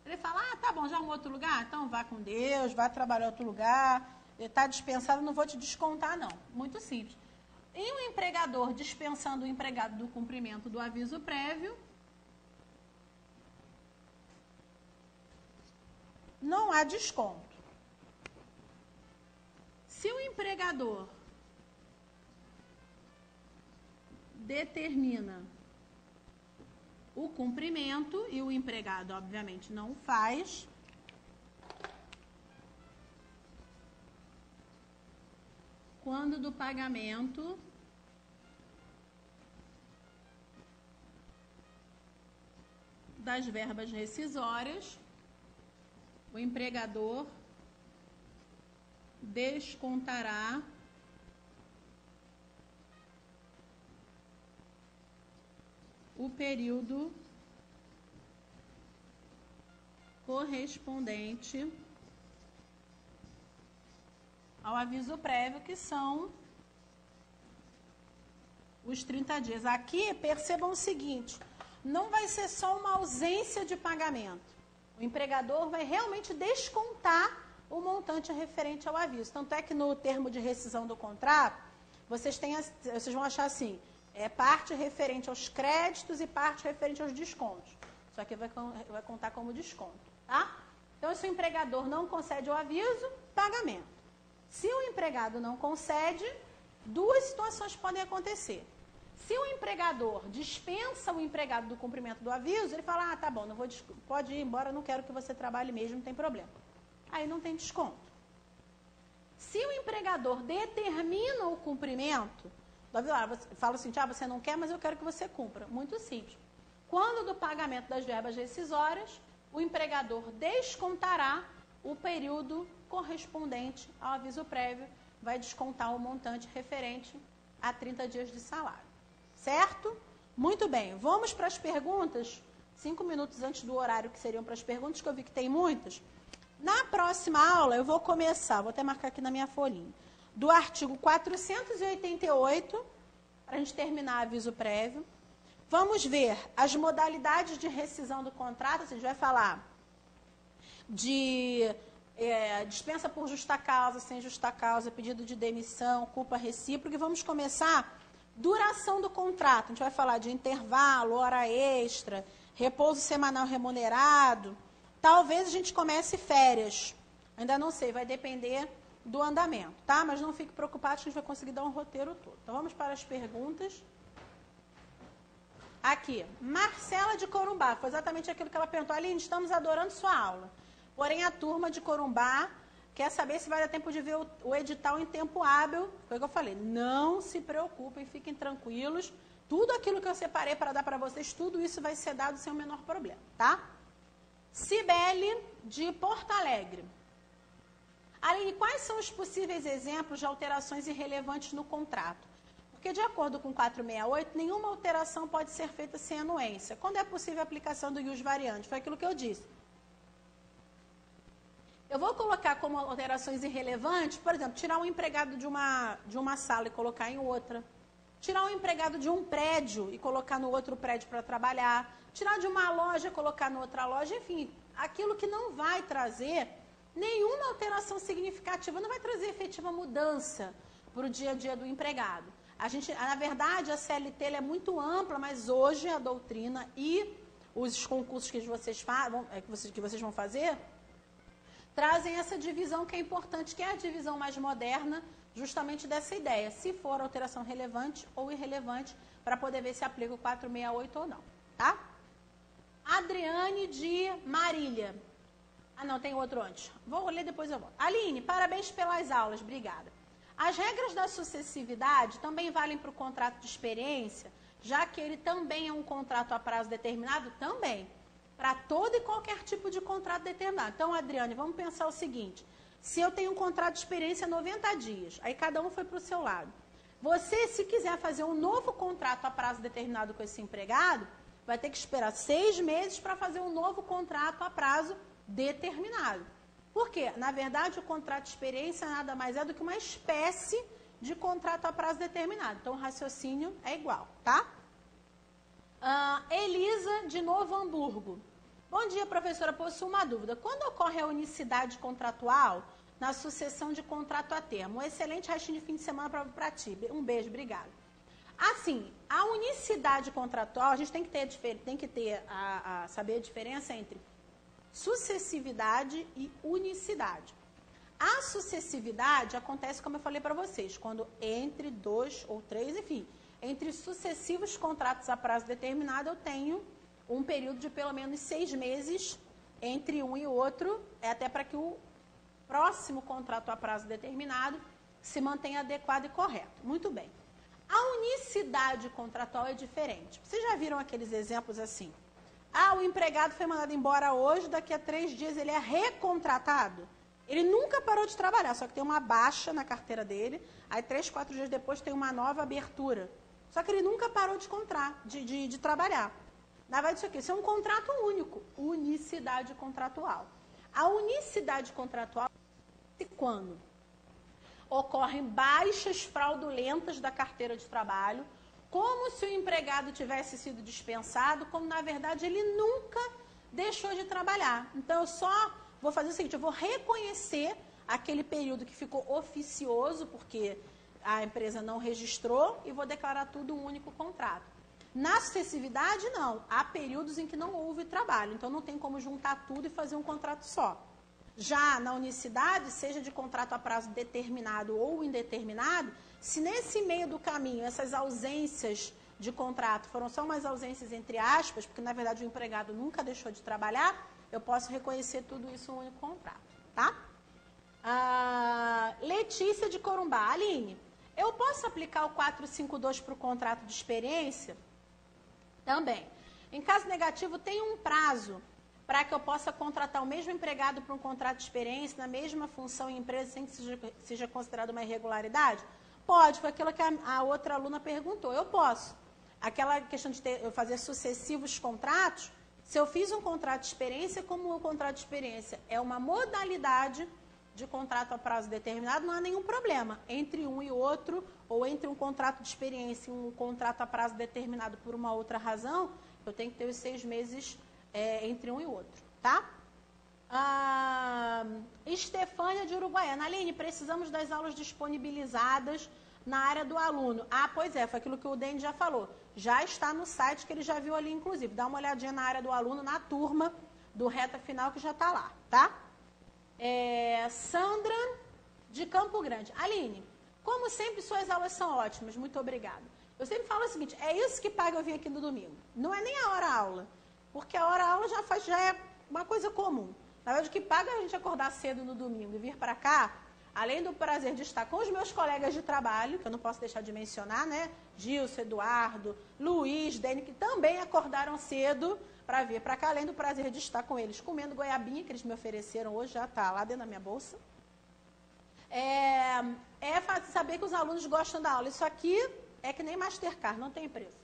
ele fala, tá bom, já é um outro lugar? Então vá com Deus, vá trabalhar em outro lugar, ele está dispensado, não vou te descontar não. Muito simples. E o empregador dispensando o empregado do cumprimento do aviso prévio, não há desconto. Se o empregador determina o cumprimento e o empregado, obviamente, não faz, quando do pagamento das verbas rescisórias, o empregador descontará o período correspondente ao aviso prévio, que são os 30 dias. Aqui, percebam o seguinte, não vai ser só uma ausência de pagamento. O empregador vai realmente descontar o montante referente ao aviso. Tanto é que no termo de rescisão do contrato, vocês vão achar assim, parte referente aos créditos e parte referente aos descontos. Isso aqui vai contar como desconto, tá? Então, se o empregador não concede o aviso, pagamento. Se o empregado não concede, duas situações podem acontecer. Se o empregador dispensa o empregado do cumprimento do aviso, ele fala, tá bom, pode ir embora, não quero que você trabalhe mesmo, não tem problema. Aí não tem desconto. Se o empregador determina o cumprimento, fala assim, você não quer, mas eu quero que você cumpra. Muito simples. Quando do pagamento das verbas rescisórias, o empregador descontará o período correspondente ao aviso prévio, vai descontar o montante referente a 30 dias de salário. Certo? Muito bem. Vamos para as perguntas. 5 minutos antes do horário que seriam para as perguntas, que eu vi que tem muitas. Na próxima aula, eu vou começar, vou até marcar aqui na minha folhinha, do artigo 488, para a gente terminar aviso prévio. Vamos ver as modalidades de rescisão do contrato, a gente vai falar de dispensa por justa causa, sem justa causa, pedido de demissão, culpa recíproca, e vamos começar duração do contrato. A gente vai falar de intervalo, hora extra, repouso semanal remunerado. Talvez a gente comece férias. Ainda não sei, vai depender do andamento, tá? Mas não fique preocupado, a gente vai conseguir dar um roteiro todo. Então, vamos para as perguntas. Aqui, Marcela de Corumbá, foi exatamente aquilo que ela perguntou. Aline, estamos adorando sua aula. Porém, a turma de Corumbá quer saber se vai dar tempo de ver o edital em tempo hábil. Foi o que eu falei. Não se preocupem, fiquem tranquilos. Tudo aquilo que eu separei para dar para vocês, tudo isso vai ser dado sem o menor problema, tá? Cibele, de Porto Alegre. Aline, quais são os possíveis exemplos de alterações irrelevantes no contrato? Porque, de acordo com 468, nenhuma alteração pode ser feita sem anuência. Quando é possível a aplicação do ius variante? Foi aquilo que eu disse. Eu vou colocar como alterações irrelevantes, por exemplo, tirar um empregado de uma sala e colocar em outra. Tirar um empregado de um prédio e colocar no outro prédio para trabalhar. Tirar de uma loja e colocar na outra loja. Enfim, aquilo que não vai trazer nenhuma alteração significativa, não vai trazer efetiva mudança para o dia a dia do empregado. Na verdade, a CLT é muito ampla, mas hoje a doutrina e os concursos que vocês vão fazer trazem essa divisão que é importante, que é a divisão mais moderna, justamente dessa ideia, se for alteração relevante ou irrelevante, para poder ver se aplica o 468 ou não, tá? Adriane de Marília. Ah, não, tem outro antes. Vou ler, depois eu volto. Aline, parabéns pelas aulas, obrigada. As regras da sucessividade também valem para o contrato de experiência, já que ele também é um contrato a prazo determinado? Também. Para todo e qualquer tipo de contrato determinado. Então, Adriane, vamos pensar o seguinte. Se eu tenho um contrato de experiência 90 dias, aí cada um foi para o seu lado. Você, se quiser fazer um novo contrato a prazo determinado com esse empregado, vai ter que esperar 6 meses para fazer um novo contrato a prazo determinado. Por quê? Na verdade, o contrato de experiência nada mais é do que uma espécie de contrato a prazo determinado. Então, o raciocínio é igual, tá? Elisa, de Novo Hamburgo. Bom dia, professora. Possuo uma dúvida. Quando ocorre a unicidade contratual na sucessão de contrato a termo? Um excelente restinho de fim de semana para ti. Um beijo, obrigada. Assim, a unicidade contratual, a gente tem que saber a diferença entre sucessividade e unicidade. A sucessividade acontece, como eu falei para vocês, quando entre 2 ou 3, enfim, entre sucessivos contratos a prazo determinado, eu tenho um período de pelo menos 6 meses entre um e outro, até para que o próximo contrato a prazo determinado se mantenha adequado e correto. Muito bem. A unicidade contratual é diferente. Vocês já viram aqueles exemplos assim? O empregado foi mandado embora hoje, daqui a 3 dias ele é recontratado. Ele nunca parou de trabalhar, só que tem uma baixa na carteira dele, aí 3, 4 dias depois tem uma nova abertura. Só que ele nunca parou de trabalhar. Na verdade, isso é um contrato único, unicidade contratual. A unicidade contratual é quando ocorrem baixas fraudulentas da carteira de trabalho, como se o empregado tivesse sido dispensado, como na verdade ele nunca deixou de trabalhar. Então, eu só vou fazer o seguinte, eu vou reconhecer aquele período que ficou oficioso, porque a empresa não registrou, e vou declarar tudo um único contrato. Na sucessividade, não. Há períodos em que não houve trabalho, então não tem como juntar tudo e fazer um contrato só. Já na unicidade, seja de contrato a prazo determinado ou indeterminado, se nesse meio do caminho essas ausências de contrato foram só umas ausências entre aspas, porque na verdade o empregado nunca deixou de trabalhar, eu posso reconhecer tudo isso em um único contrato, tá? Letícia de Corumbá. Aline, eu posso aplicar o 452 para o contrato de experiência? Também. Em caso negativo, tem um prazo para que eu possa contratar o mesmo empregado para um contrato de experiência, na mesma função em empresa, sem que seja considerado uma irregularidade? Pode, foi aquilo que a outra aluna perguntou. Eu posso. Aquela questão de eu fazer sucessivos contratos, se eu fiz um contrato de experiência, como o contrato de experiência é uma modalidade de contrato a prazo determinado, não há nenhum problema. Entre um e outro, ou entre um contrato de experiência e um contrato a prazo determinado por uma outra razão, eu tenho que ter os 6 meses entre um e outro, tá? Estefânia de Uruguaiana. Aline, precisamos das aulas disponibilizadas na área do aluno. Pois é, foi aquilo que o Dene já falou. Já está no site que ele já viu ali, inclusive. Dá uma olhadinha na área do aluno, na turma do Reta Final, que já está lá, tá? Sandra de Campo Grande. Aline, como sempre, suas aulas são ótimas. Muito obrigada. Eu sempre falo o seguinte, é isso que paga eu vir aqui no domingo. Não é nem a hora-aula. Porque a hora-aula já é uma coisa comum. Na verdade, o que paga a gente acordar cedo no domingo e vir para cá, além do prazer de estar com os meus colegas de trabalho, que eu não posso deixar de mencionar, né? Gilson, Eduardo, Luiz, Dene, que também acordaram cedo para vir para cá, além do prazer de estar com eles, comendo goiabinha, que eles me ofereceram hoje, já está lá dentro da minha bolsa. É fácil saber que os alunos gostam da aula. Isso aqui é que nem Mastercard, não tem preço.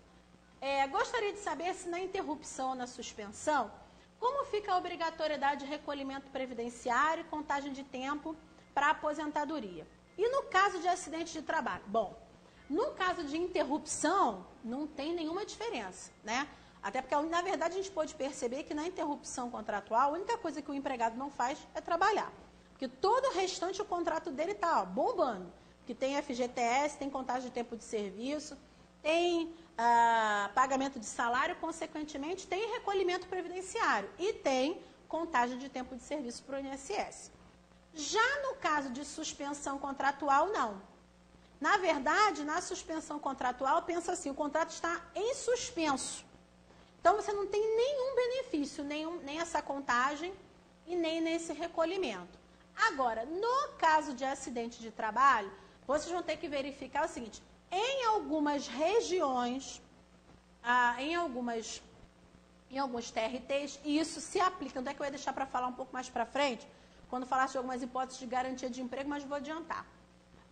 Gostaria de saber se na interrupção ou na suspensão, como fica a obrigatoriedade de recolhimento previdenciário e contagem de tempo para aposentadoria. E no caso de acidente de trabalho? Bom, no caso de interrupção, não tem nenhuma diferença, né? Até porque, na verdade, a gente pode perceber que na interrupção contratual, a única coisa que o empregado não faz é trabalhar. Porque todo o restante, o contrato dele está bombando. Que tem FGTS, tem contagem de tempo de serviço, tem pagamento de salário, consequentemente, tem recolhimento previdenciário e tem contagem de tempo de serviço para o INSS. Já no caso de suspensão contratual, não. Na verdade, na suspensão contratual, pensa assim, o contrato está em suspenso. Então, você não tem nenhum benefício, nem essa contagem e nem nesse recolhimento. Agora, no caso de acidente de trabalho, vocês vão ter que verificar o seguinte, em algumas regiões, em alguns TRTs, e isso se aplica, onde é que eu ia deixar para falar um pouco mais para frente, quando falasse de algumas hipóteses de garantia de emprego, mas vou adiantar.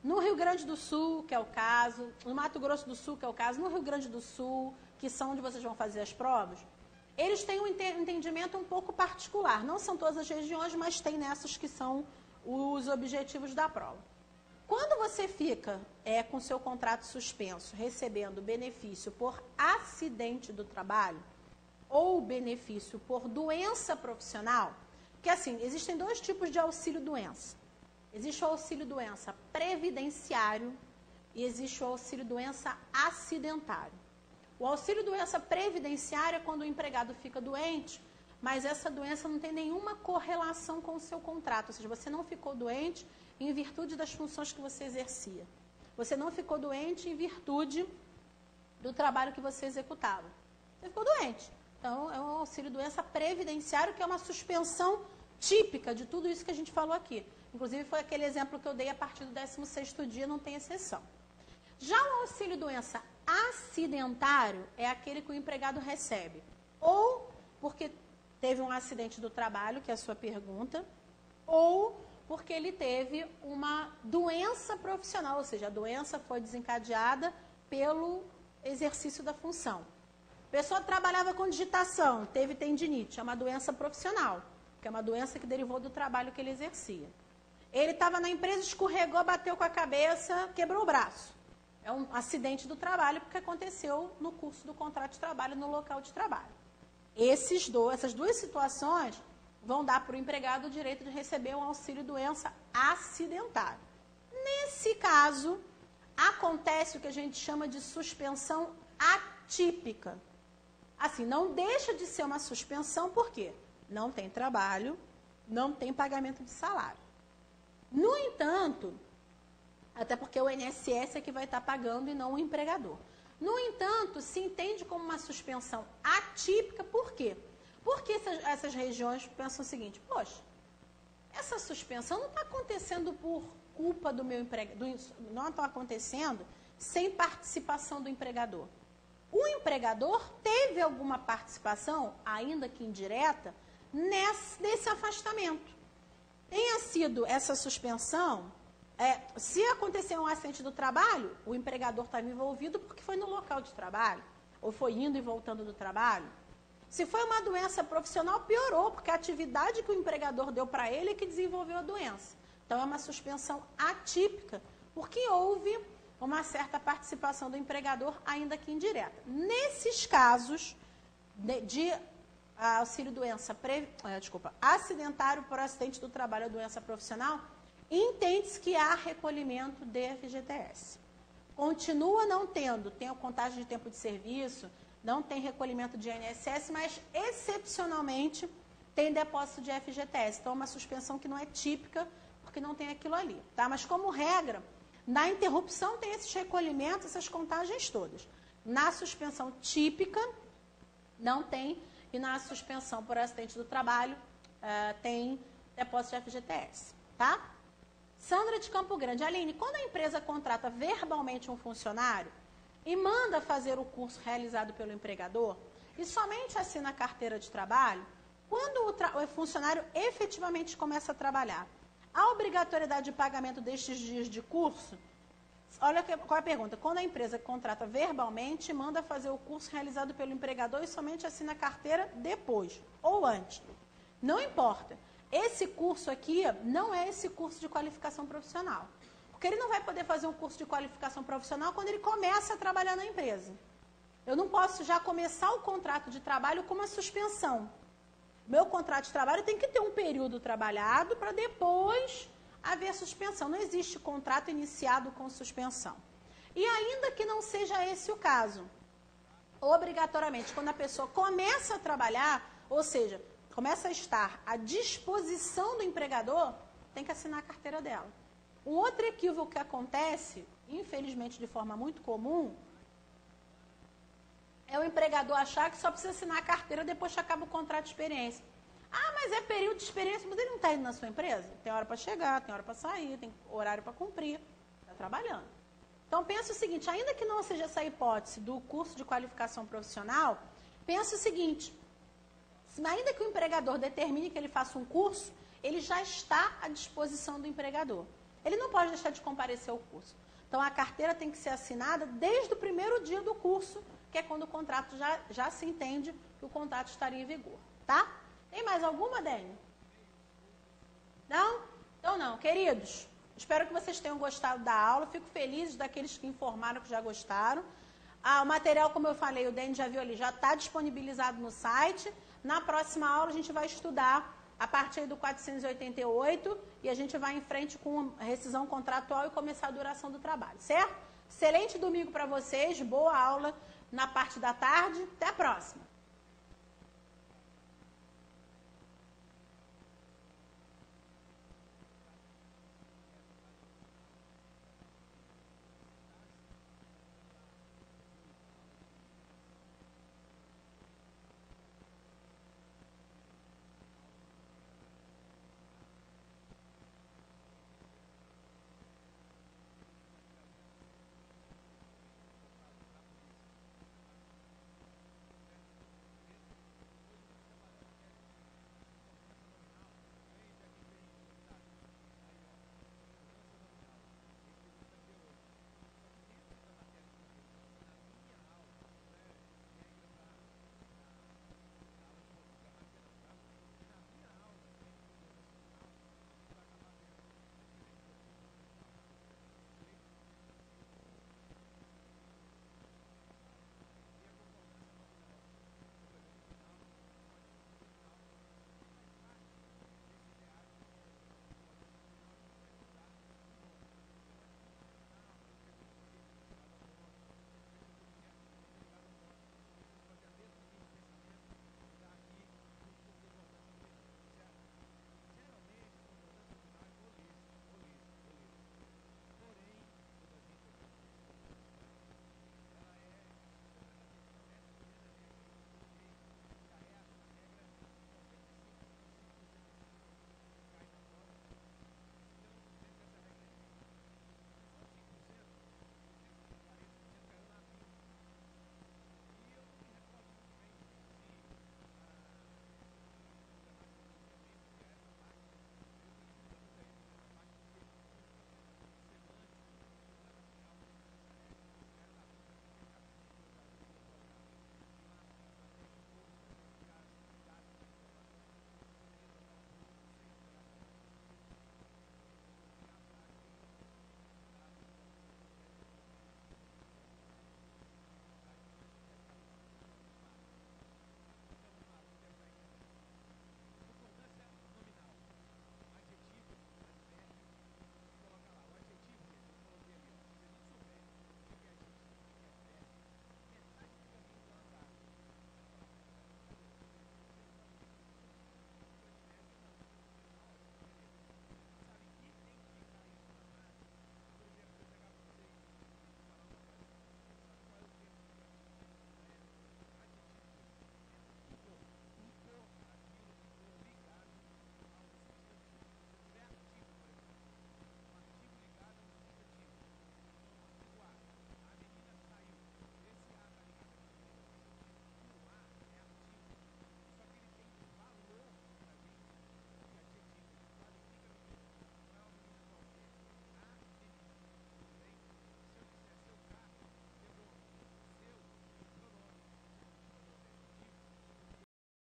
No Rio Grande do Sul, que é o caso, no Mato Grosso do Sul, que é o caso, no Rio Grande do Sul, que são onde vocês vão fazer as provas, eles têm um entendimento um pouco particular. Não são todas as regiões, mas tem nessas que são os objetivos da prova. Quando você fica com seu contrato suspenso, recebendo benefício por acidente do trabalho ou benefício por doença profissional, que assim, existem 2 tipos de auxílio-doença. Existe o auxílio-doença previdenciário e existe o auxílio-doença acidentário. O auxílio-doença previdenciário é quando o empregado fica doente, mas essa doença não tem nenhuma correlação com o seu contrato, ou seja, você não ficou doente em virtude das funções que você exercia. Você não ficou doente em virtude do trabalho que você executava. Você ficou doente. Então, é um auxílio-doença previdenciário, que é uma suspensão típica de tudo isso que a gente falou aqui. Inclusive, foi aquele exemplo que eu dei a partir do 16º dia, não tem exceção. Já o auxílio-doença acidentário é aquele que o empregado recebe. Ou porque teve um acidente do trabalho, que é a sua pergunta, ou porque ele teve uma doença profissional, ou seja, a doença foi desencadeada pelo exercício da função. A pessoa trabalhava com digitação, teve tendinite, é uma doença profissional, que é uma doença que derivou do trabalho que ele exercia. Ele estava na empresa, escorregou, bateu com a cabeça, quebrou o braço. É um acidente do trabalho, porque aconteceu no curso do contrato de trabalho, no local de trabalho. Essas duas situações vão dar para o empregado o direito de receber um auxílio-doença acidentário. Nesse caso, acontece o que a gente chama de suspensão atípica. Assim, não deixa de ser uma suspensão, por quê? Não tem trabalho, não tem pagamento de salário. No entanto, até porque o INSS é que vai estar pagando e não o empregador. No entanto, se entende como uma suspensão atípica, por quê? Porque essas regiões pensam o seguinte, poxa, essa suspensão não está acontecendo por culpa do meu empregador, não está acontecendo sem participação do empregador. O empregador teve alguma participação, ainda que indireta, nesse afastamento. Tenha sido essa suspensão, se acontecer um acidente do trabalho, o empregador estava envolvido porque foi no local de trabalho, ou foi indo e voltando do trabalho. Se foi uma doença profissional, piorou, porque a atividade que o empregador deu para ele é que desenvolveu a doença. Então, é uma suspensão atípica, porque houve uma certa participação do empregador, ainda que indireta. Nesses casos de auxílio-doença acidentário por acidente do trabalho ou doença profissional, entende-se que há recolhimento de FGTS. Continua não tendo, tem a contagem de tempo de serviço, não tem recolhimento de INSS, mas excepcionalmente tem depósito de FGTS. Então, é uma suspensão que não é típica, porque não tem aquilo ali. Tá? Mas, como regra, na interrupção tem esses recolhimentos, essas contagens todas. Na suspensão típica, não tem. E na suspensão por acidente do trabalho, tem depósito de FGTS. Tá? Sandra de Campo Grande. Aline, quando a empresa contrata verbalmente um funcionário e manda fazer o curso realizado pelo empregador e somente assina a carteira de trabalho, quando o funcionário efetivamente começa a trabalhar, a obrigatoriedade de pagamento destes dias de curso, olha qual é a pergunta, quando a empresa contrata verbalmente, manda fazer o curso realizado pelo empregador e somente assina a carteira depois, ou antes, não importa. Esse curso aqui não é esse curso de qualificação profissional, porque ele não vai poder fazer um curso de qualificação profissional quando ele começa a trabalhar na empresa. Eu não posso já começar o contrato de trabalho com uma suspensão. Meu contrato de trabalho tem que ter um período trabalhado para depois haver suspensão. Não existe contrato iniciado com suspensão. E ainda que não seja esse o caso, obrigatoriamente, quando a pessoa começa a trabalhar, ou seja, começa a estar à disposição do empregador, tem que assinar a carteira dela. Um outro equívoco que acontece, infelizmente de forma muito comum, é o empregador achar que só precisa assinar a carteira depois que acaba o contrato de experiência. Ah, mas é período de experiência, mas ele não está indo na sua empresa? Tem hora para chegar, tem hora para sair, tem horário para cumprir, está trabalhando. Então, pensa o seguinte, ainda que não seja essa hipótese do curso de qualificação profissional, pensa o seguinte, ainda que o empregador determine que ele faça um curso, ele já está à disposição do empregador. Ele não pode deixar de comparecer ao curso. Então, a carteira tem que ser assinada desde o primeiro dia do curso, que é quando o contrato já se entende que o contrato estaria em vigor, tá? Tem mais alguma, Dênia? Não? Então não. Queridos, espero que vocês tenham gostado da aula. Fico feliz daqueles que informaram que já gostaram. O material, como eu falei, o Dênia já viu ali, já está disponibilizado no site. Na próxima aula a gente vai estudar a partir do 488 e a gente vai em frente com rescisão contratual e começar a duração do trabalho, certo? Excelente domingo para vocês, boa aula na parte da tarde. Até a próxima!